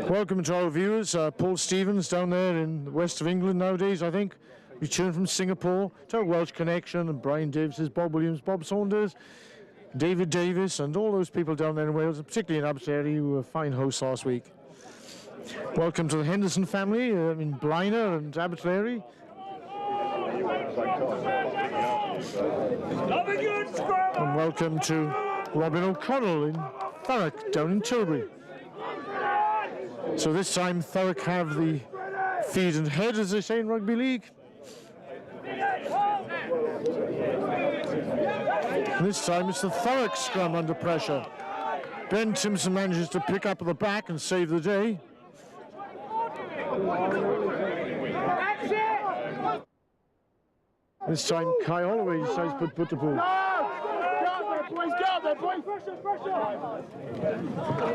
[SPEAKER 2] Welcome to our viewers. Paul Stevens down there in the west of England nowadays, I think. Returned from Singapore to our Welsh connection, and Brian Davis, Bob Williams, Bob Saunders, David Davis, and all those people down there in Wales, particularly in Aberteifi, who were fine hosts last week. Welcome to the Henderson family in Blaenau and Aberteifi. And welcome to Robin O'Connell in Thurrock down in Tilbury. So this time Thurrock have the feet and head, as they say in rugby league. And this time it's the Thurrock scrum under pressure. Ben Timpson manages to pick up at the back and save the day. This time Kai Holloway decides to put the ball.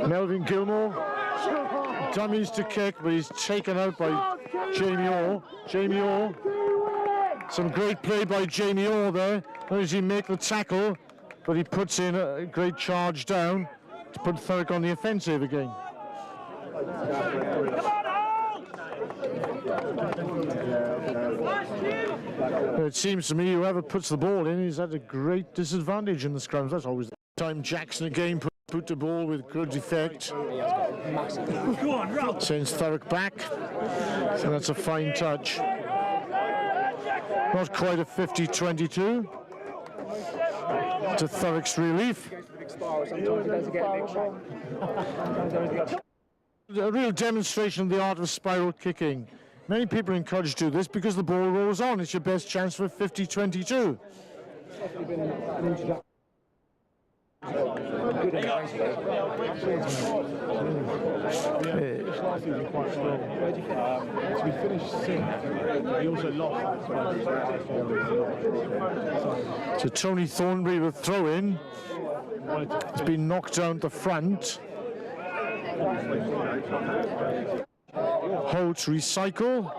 [SPEAKER 2] Melvin Gilmore dummies to kick, but he's taken out by Jamie Orr. Jamie Orr. Some great play by Jamie Orr there. Not only does he make the tackle, but he puts in a great charge down to put Thurrock on the offensive again. It seems to me whoever puts the ball in is at a great disadvantage in the scrums. That's always the time. Jackson again put the ball with good effect. Sends Thurrock back. So that's a fine touch. Not quite a 50-22. To Thurrock's relief. A real demonstration of the art of spiral kicking. Many people are encouraged to do this because the ball rolls on. It's your best chance for 50-22.
[SPEAKER 4] We finished sixth. He also lost.
[SPEAKER 2] So Tony Thornbury with throw in. It's been knocked down at the front. Holt recycle.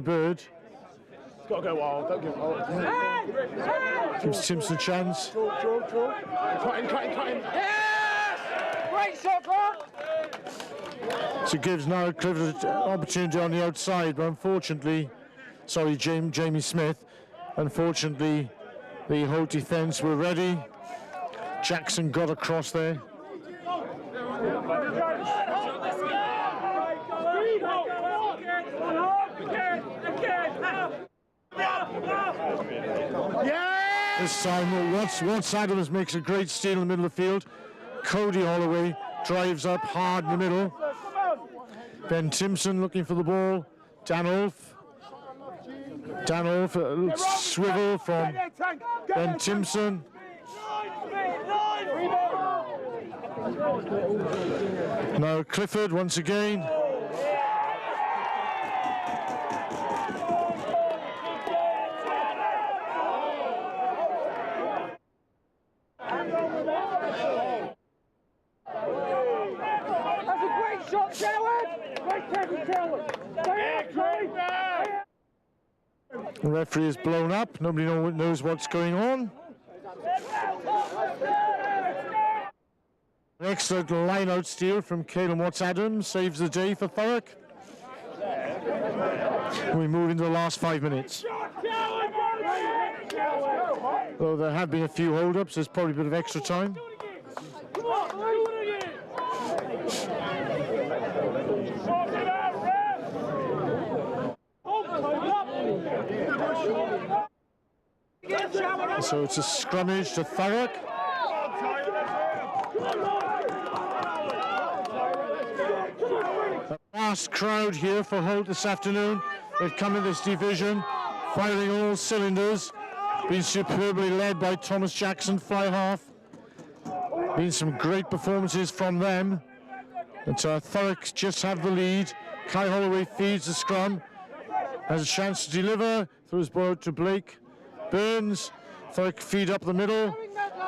[SPEAKER 2] Bird.
[SPEAKER 4] It's got to go wild. Don't give Holt.
[SPEAKER 2] Gives Timpson a chance.
[SPEAKER 4] Cut in.
[SPEAKER 8] Yes! Great shot, Grant!
[SPEAKER 2] So gives now Clifford an opportunity on the outside, but unfortunately, sorry, Jamie Smith, unfortunately, the Holt defence were ready. Jackson got across there. This time, Watts Adams makes a great steal in the middle of the field. Cody Holloway drives up hard in the middle. Ben Timpson looking for the ball. Dan Olf, a little swivel from Ben Timpson. Now Clifford once again. The referee is blown up. Nobody knows what's going on. An excellent line-out steal from Caelan Watts-Adams saves the day for Thurrock. We move into the last 5 minutes. Though there have been a few hold-ups, there's probably a bit of extra time. So it's a scrummage to Thurrock. A vast crowd here for Holt this afternoon. They've come in this division, firing all cylinders. Been superbly led by Thomas Jackson, fly half. Been some great performances from them. And Thurrock just have the lead. Kai Holloway feeds the scrum. Has a chance to deliver. Throws ball out to Blake. Burns. Thurrock feed up the middle.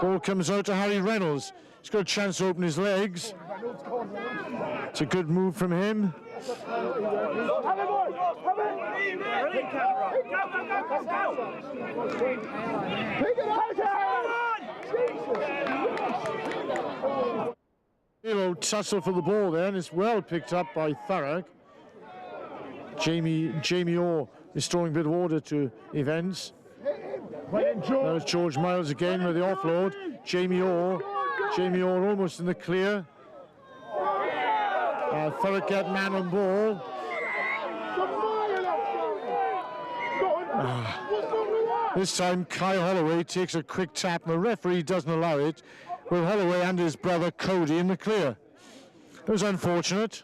[SPEAKER 2] Ball comes out to Harry Reynolds. He's got a chance to open his legs. It's a good move from him. Little tussle for the ball there, and it's well picked up by Thurrock. Jamie Orr restoring a bit of order to events. Now it's George Miles again with the offload. Jamie Orr almost in the clear. Thurrock get man on ball. This time Kai Holloway takes a quick tap and the referee doesn't allow it, with Holloway and his brother Cody in the clear. It was unfortunate.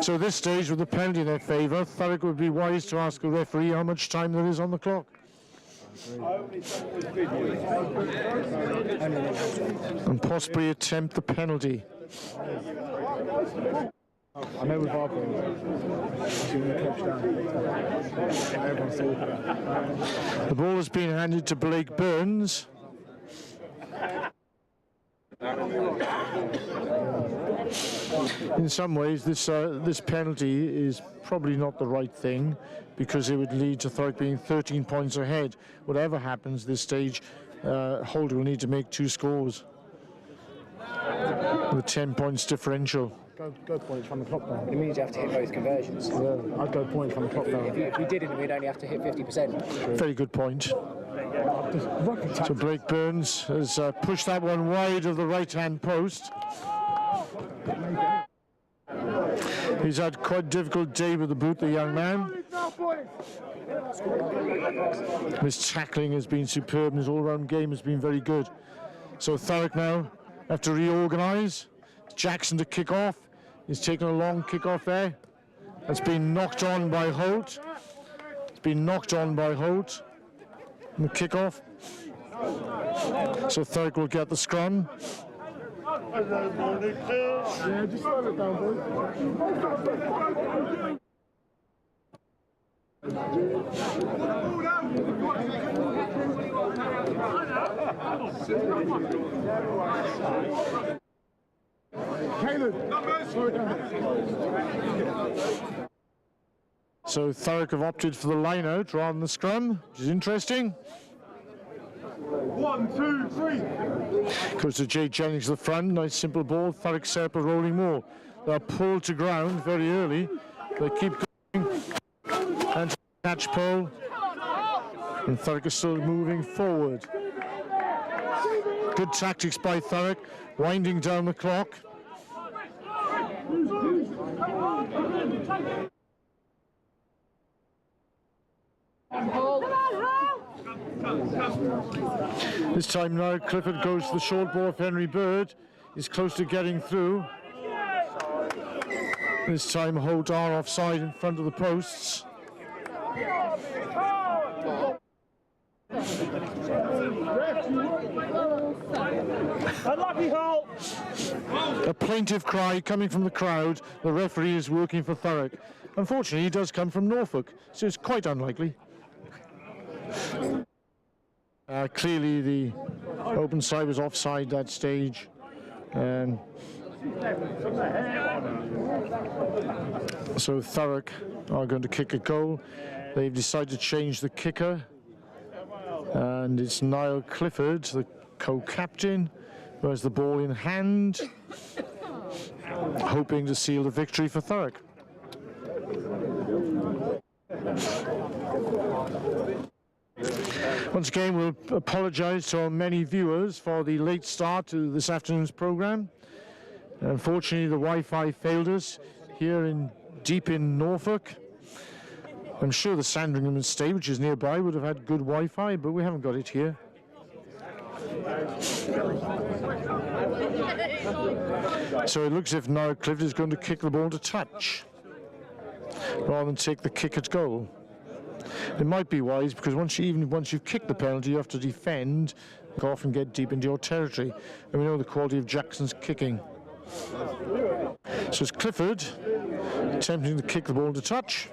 [SPEAKER 2] So at this stage, with the penalty in their favour, Thurrock would be wise to ask the referee how much time there is on the clock. And possibly attempt the penalty.
[SPEAKER 4] I know with our
[SPEAKER 2] The ball has been handed to Blake Burns. In some ways, this penalty is probably not the right thing, because it would lead to Thurrock being 13 points ahead. Whatever happens this stage, Holt will need to make 2 scores with 10 points differential.
[SPEAKER 4] Go points from the clock down.
[SPEAKER 9] It means you have to hit both conversions.
[SPEAKER 4] Yeah, I'd go points from the clock down.
[SPEAKER 9] If we didn't, we'd only have to hit 50%.
[SPEAKER 2] Very good point. So Blake Burns has pushed that one wide of the right-hand post. He's had quite a difficult day with the boot, the young man. His tackling has been superb and his all-round game has been very good. So Thurrock now have to reorganise. Jackson to kick off. He's taken a long kick off there. It's been knocked on by Holt. It's been knocked on by Holt. And the kick off. So Thurrock will get the scrum.
[SPEAKER 4] Yeah, just slow it down, boys.
[SPEAKER 2] So Thurrock have opted for the line out rather than the scrum, which is interesting.
[SPEAKER 1] 1, 2, 3.
[SPEAKER 2] Goes to Jay Jennings to the front, nice simple ball. Thurrock set up a rolling ball. They're pulled to ground very early. They keep going. And catch pull. And Thurrock is still moving forward. Good tactics by Thurrock, winding down the clock. This time now Clifford goes to the short ball for Henry Bird. He's close to getting through. This time Holt are offside in front of the posts.
[SPEAKER 8] Unlucky Holt!
[SPEAKER 2] A plaintive cry coming from the crowd. The referee is working for Thurrock. Unfortunately, he does come from Norfolk, so it's quite unlikely. Clearly, the open side was offside that stage. So Thurrock are going to kick a goal. They've decided to change the kicker. And it's Niall Clifford, the co-captain, who has the ball in hand, hoping to seal the victory for Thurrock. Once again, we'll apologise to our many viewers for the late start to this afternoon's programme. Unfortunately, the Wi-Fi failed us here deep in Norfolk. I'm sure the Sandringham estate, which is nearby, would have had good Wi-Fi, but we haven't got it here. So it looks as if now Clifford is going to kick the ball to touch rather than take the kick at goal. It might be wise, because once you've kicked the penalty, you have to defend, go off and get deep into your territory. And we know the quality of Jackson's kicking. So it's Clifford attempting to kick the ball to touch.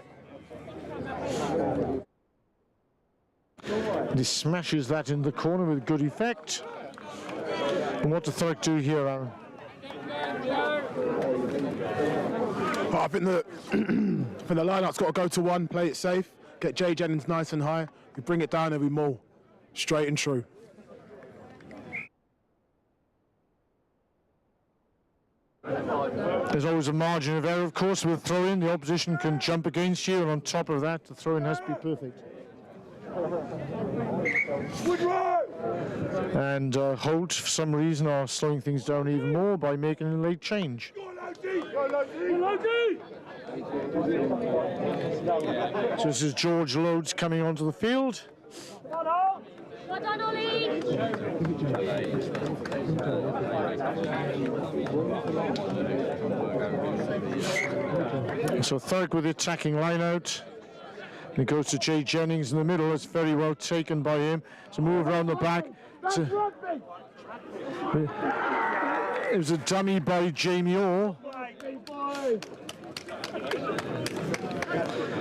[SPEAKER 2] And he smashes that in the corner with good effect. And what does Thurrock do here, Aaron?
[SPEAKER 4] But I think the line-up's got to go to one, play it safe, get Jay Jennings nice and high. We bring it down every maul, straight and true.
[SPEAKER 2] There's always a margin of error, of course, with throw-in. The opposition can jump against you, and on top of that, the throw-in has to be perfect. And Holt, for some reason, are slowing things down even more by making a late change. So this is George Loads coming onto the field.
[SPEAKER 7] Well done, Ollie.
[SPEAKER 2] So Thurrock with the attacking line out. And it goes to Jay Jennings in the middle. It's very well taken by him. It's a move around the back. It was a dummy by Jamie Orr.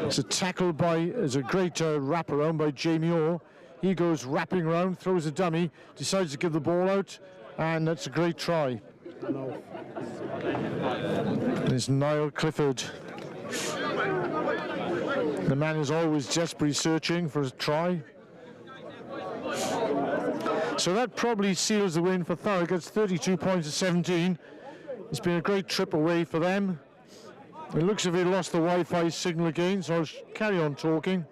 [SPEAKER 2] It's a tackle by, it's a great wraparound by Jamie Orr. He goes wrapping around, throws a dummy, decides to give the ball out, and that's a great try. There's Niall Clifford. The man is always desperately searching for a try. So that probably seals the win for Thurrock. It's 32 points to 17. It's been a great trip away for them. It looks as if he lost the Wi-Fi signal again, so I'll carry on talking.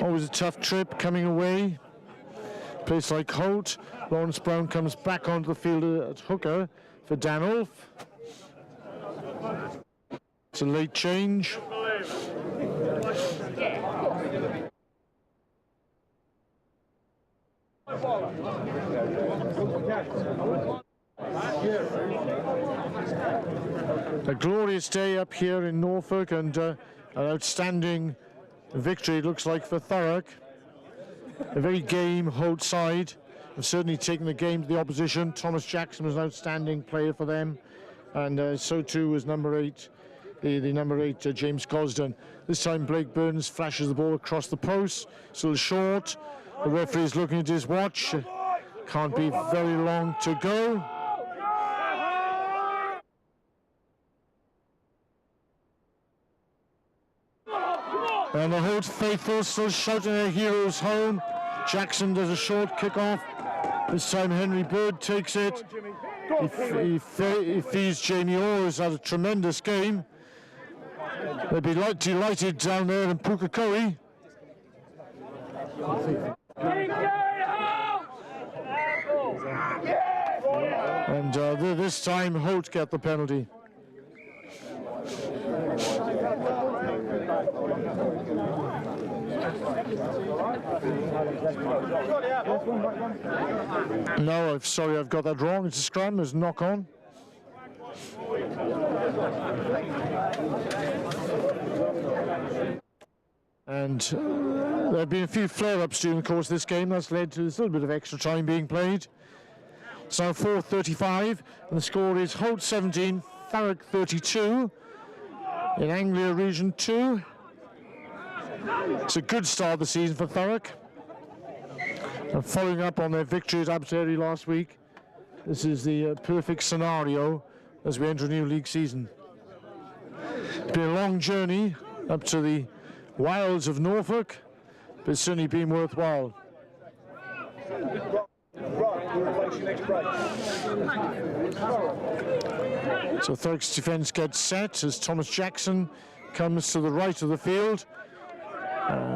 [SPEAKER 2] Always a tough trip coming away. Place like Holt. Lawrence Brown comes back onto the field at hooker for Dan Ulf. It's a late change. A glorious day up here in Norfolk, and an outstanding victory, it looks like, for Thurrock. A very game Holt side have certainly taken the game to the opposition. Thomas Jackson was an outstanding player for them, and so too was number 8, the number 8 James Gosden. This time Blake Burns flashes the ball across the post, still short. The referee is looking at his watch. Can't be very long to go. And the Holt faithful still shouting their heroes home. Jackson does a short kick-off. This time Henry Bird takes it. He feeds Jamie Orr, who's had a tremendous game. They'll be delighted down there in Pukekohe. And this time Holt get the penalty. No, I'm sorry, I've got that wrong. It's a scrum, it's a knock on. And there have been a few flare-ups during the course of this game. That's led to this little bit of extra time being played. It's now 4:35, and the score is Holt 17, Thurrock 32 in Anglia Region 2. It's a good start of the season for Thurrock. And following up on their victory at Abertary last week, this is the perfect scenario as we enter a new league season. It's been a long journey up to the wilds of Norfolk, but it's certainly been worthwhile. So Thurrock's defence gets set as Thomas Jackson comes to the right of the field.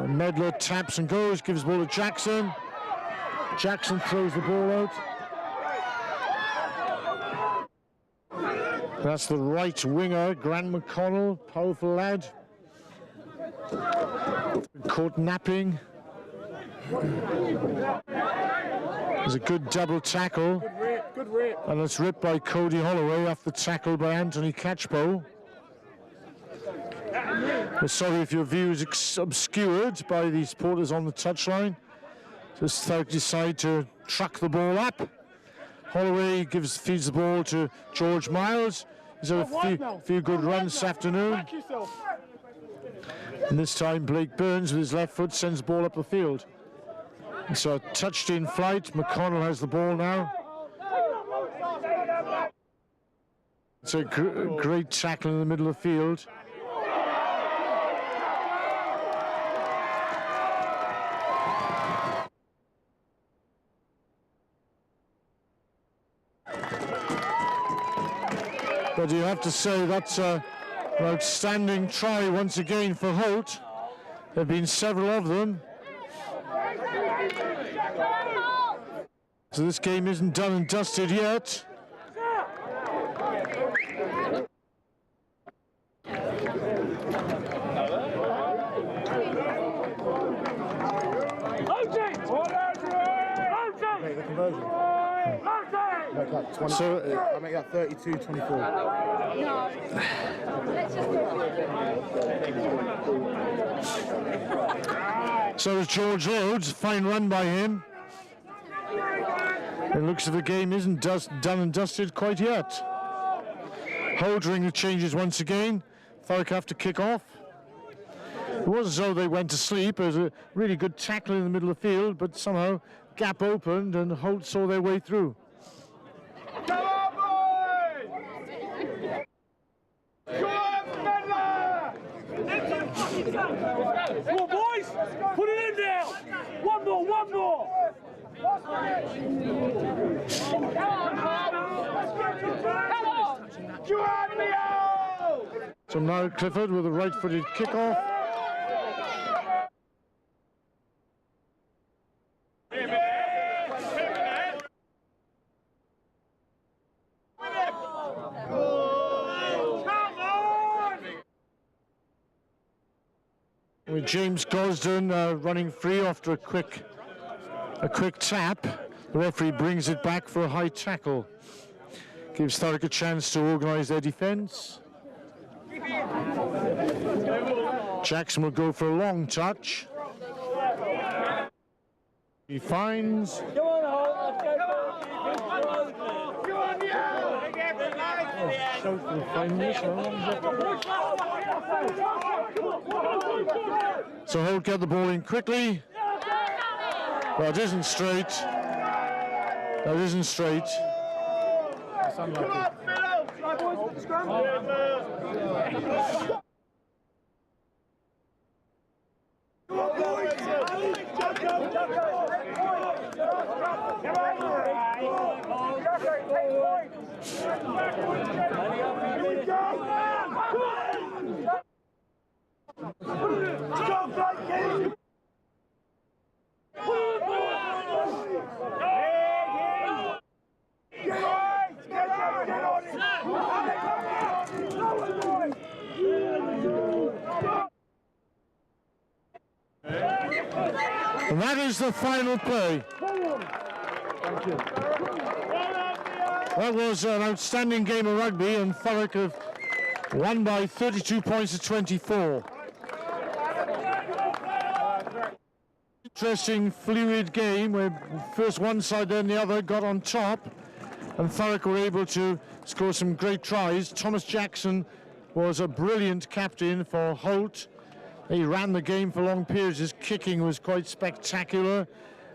[SPEAKER 2] Medler taps and goes, gives the ball to Jackson. Jackson throws the ball out. That's the right winger, Grant McConnell, powerful lad. Caught napping. There's a good double tackle. Good rip. And it's ripped by Cody Holloway after the tackle by Anthony Catchpole. We're sorry if your view is obscured by the supporters on the touchline. Just Thurrock decide to truck the ball up. Holloway feeds the ball to George Miles. He's had a few good runs this afternoon. And this time Blake Burns with his left foot sends the ball up the field. So touched in flight. McConnell has the ball now. It's a great tackle in the middle of the field. But you have to say that's an outstanding try once again for Holt. There have been several of them. So this game isn't done and dusted yet.
[SPEAKER 4] Make the conversion. Make that 20.
[SPEAKER 2] So,
[SPEAKER 4] I make that 32-24.
[SPEAKER 2] So is George Rhodes. Fine run by him. It looks as if the game isn't done and dusted quite yet. Holt during the changes once again. Thurrock have to kick off. It was as though they went to sleep. It was a really good tackle in the middle of the field, but somehow gap opened and Holt saw their way through.
[SPEAKER 8] Come on, boys! Come on, Come on, boys! Put it in now! One more, one more! Come on!
[SPEAKER 2] So now Clifford with a right-footed kickoff. With James Gosden running free after a quick tap, the referee brings it back for a high tackle. Gives Thurrock a chance to organise their defence. Jackson will go for a long touch. He finds.
[SPEAKER 8] Come on, Holt, let's go. Come on,
[SPEAKER 2] So Holt get the ball in quickly. Well, it isn't straight. That isn't straight.
[SPEAKER 4] That's unlucky.
[SPEAKER 2] And that is the final play. That was an outstanding game of rugby, and Thurrock have won by 32 points to 24. Interesting, fluid game where first one side then the other got on top, and Thurrock were able to score some great tries. Thomas Jackson was a brilliant captain for Holt. He ran the game for long periods. His kicking was quite spectacular.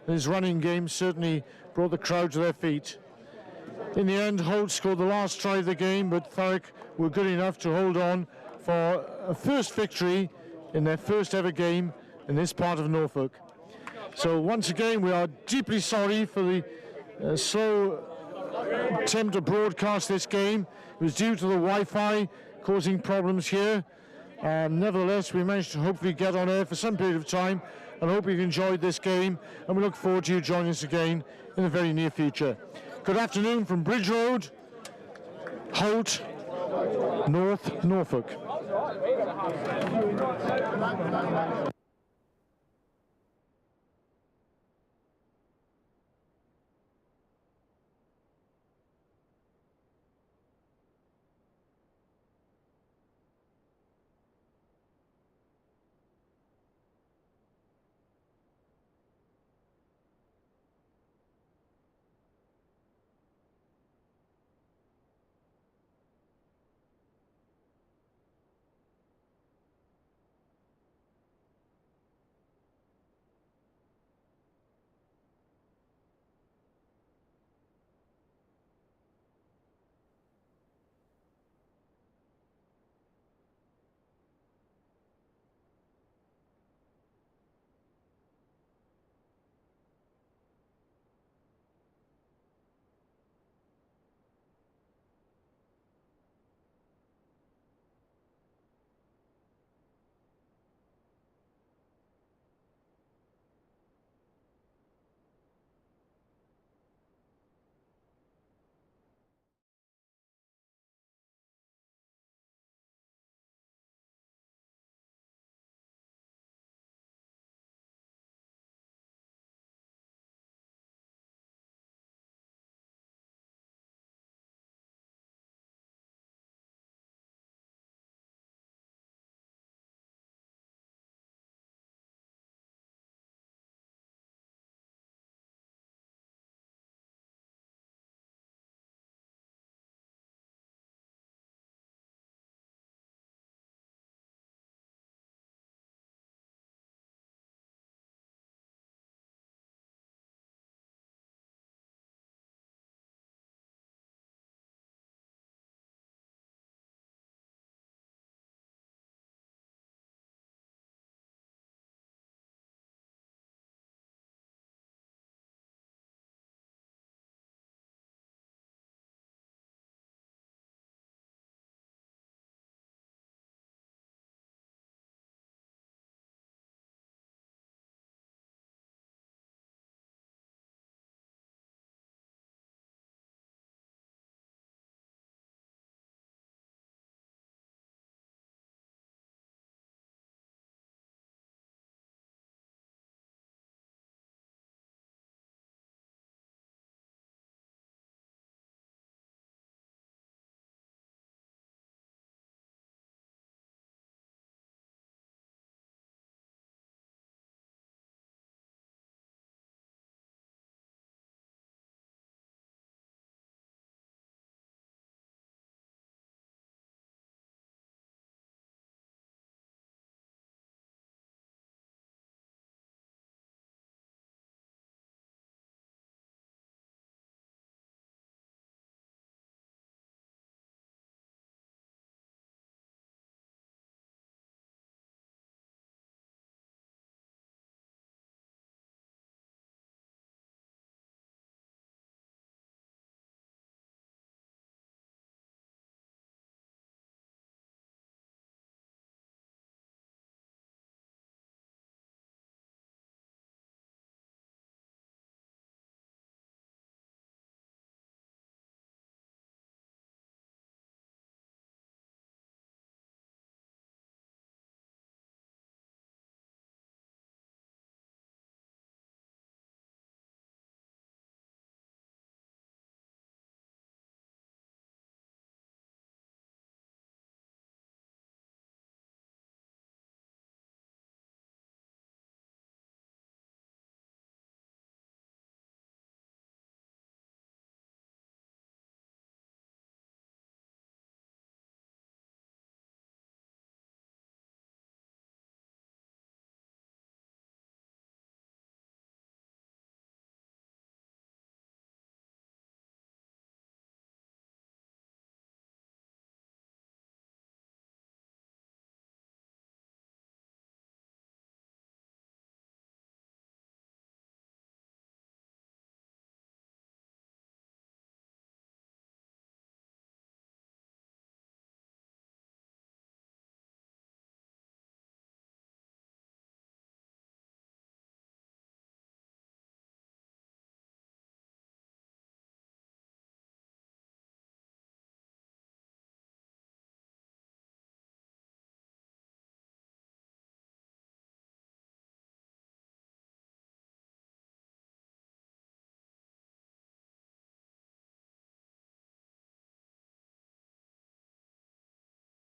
[SPEAKER 2] His running game certainly brought the crowd to their feet. In the end, Holt scored the last try of the game, but Thurrock were good enough to hold on for a first victory in their first ever game in this part of Norfolk. So once again, we are deeply sorry for the slow attempt to broadcast this game. It was due to the Wi-Fi causing problems here. Nevertheless, we managed to hopefully get on air for some period of time, and hope you've enjoyed this game, and we look forward to you joining us again in the very near future. Good afternoon from Bridge Road, Holt, North Norfolk.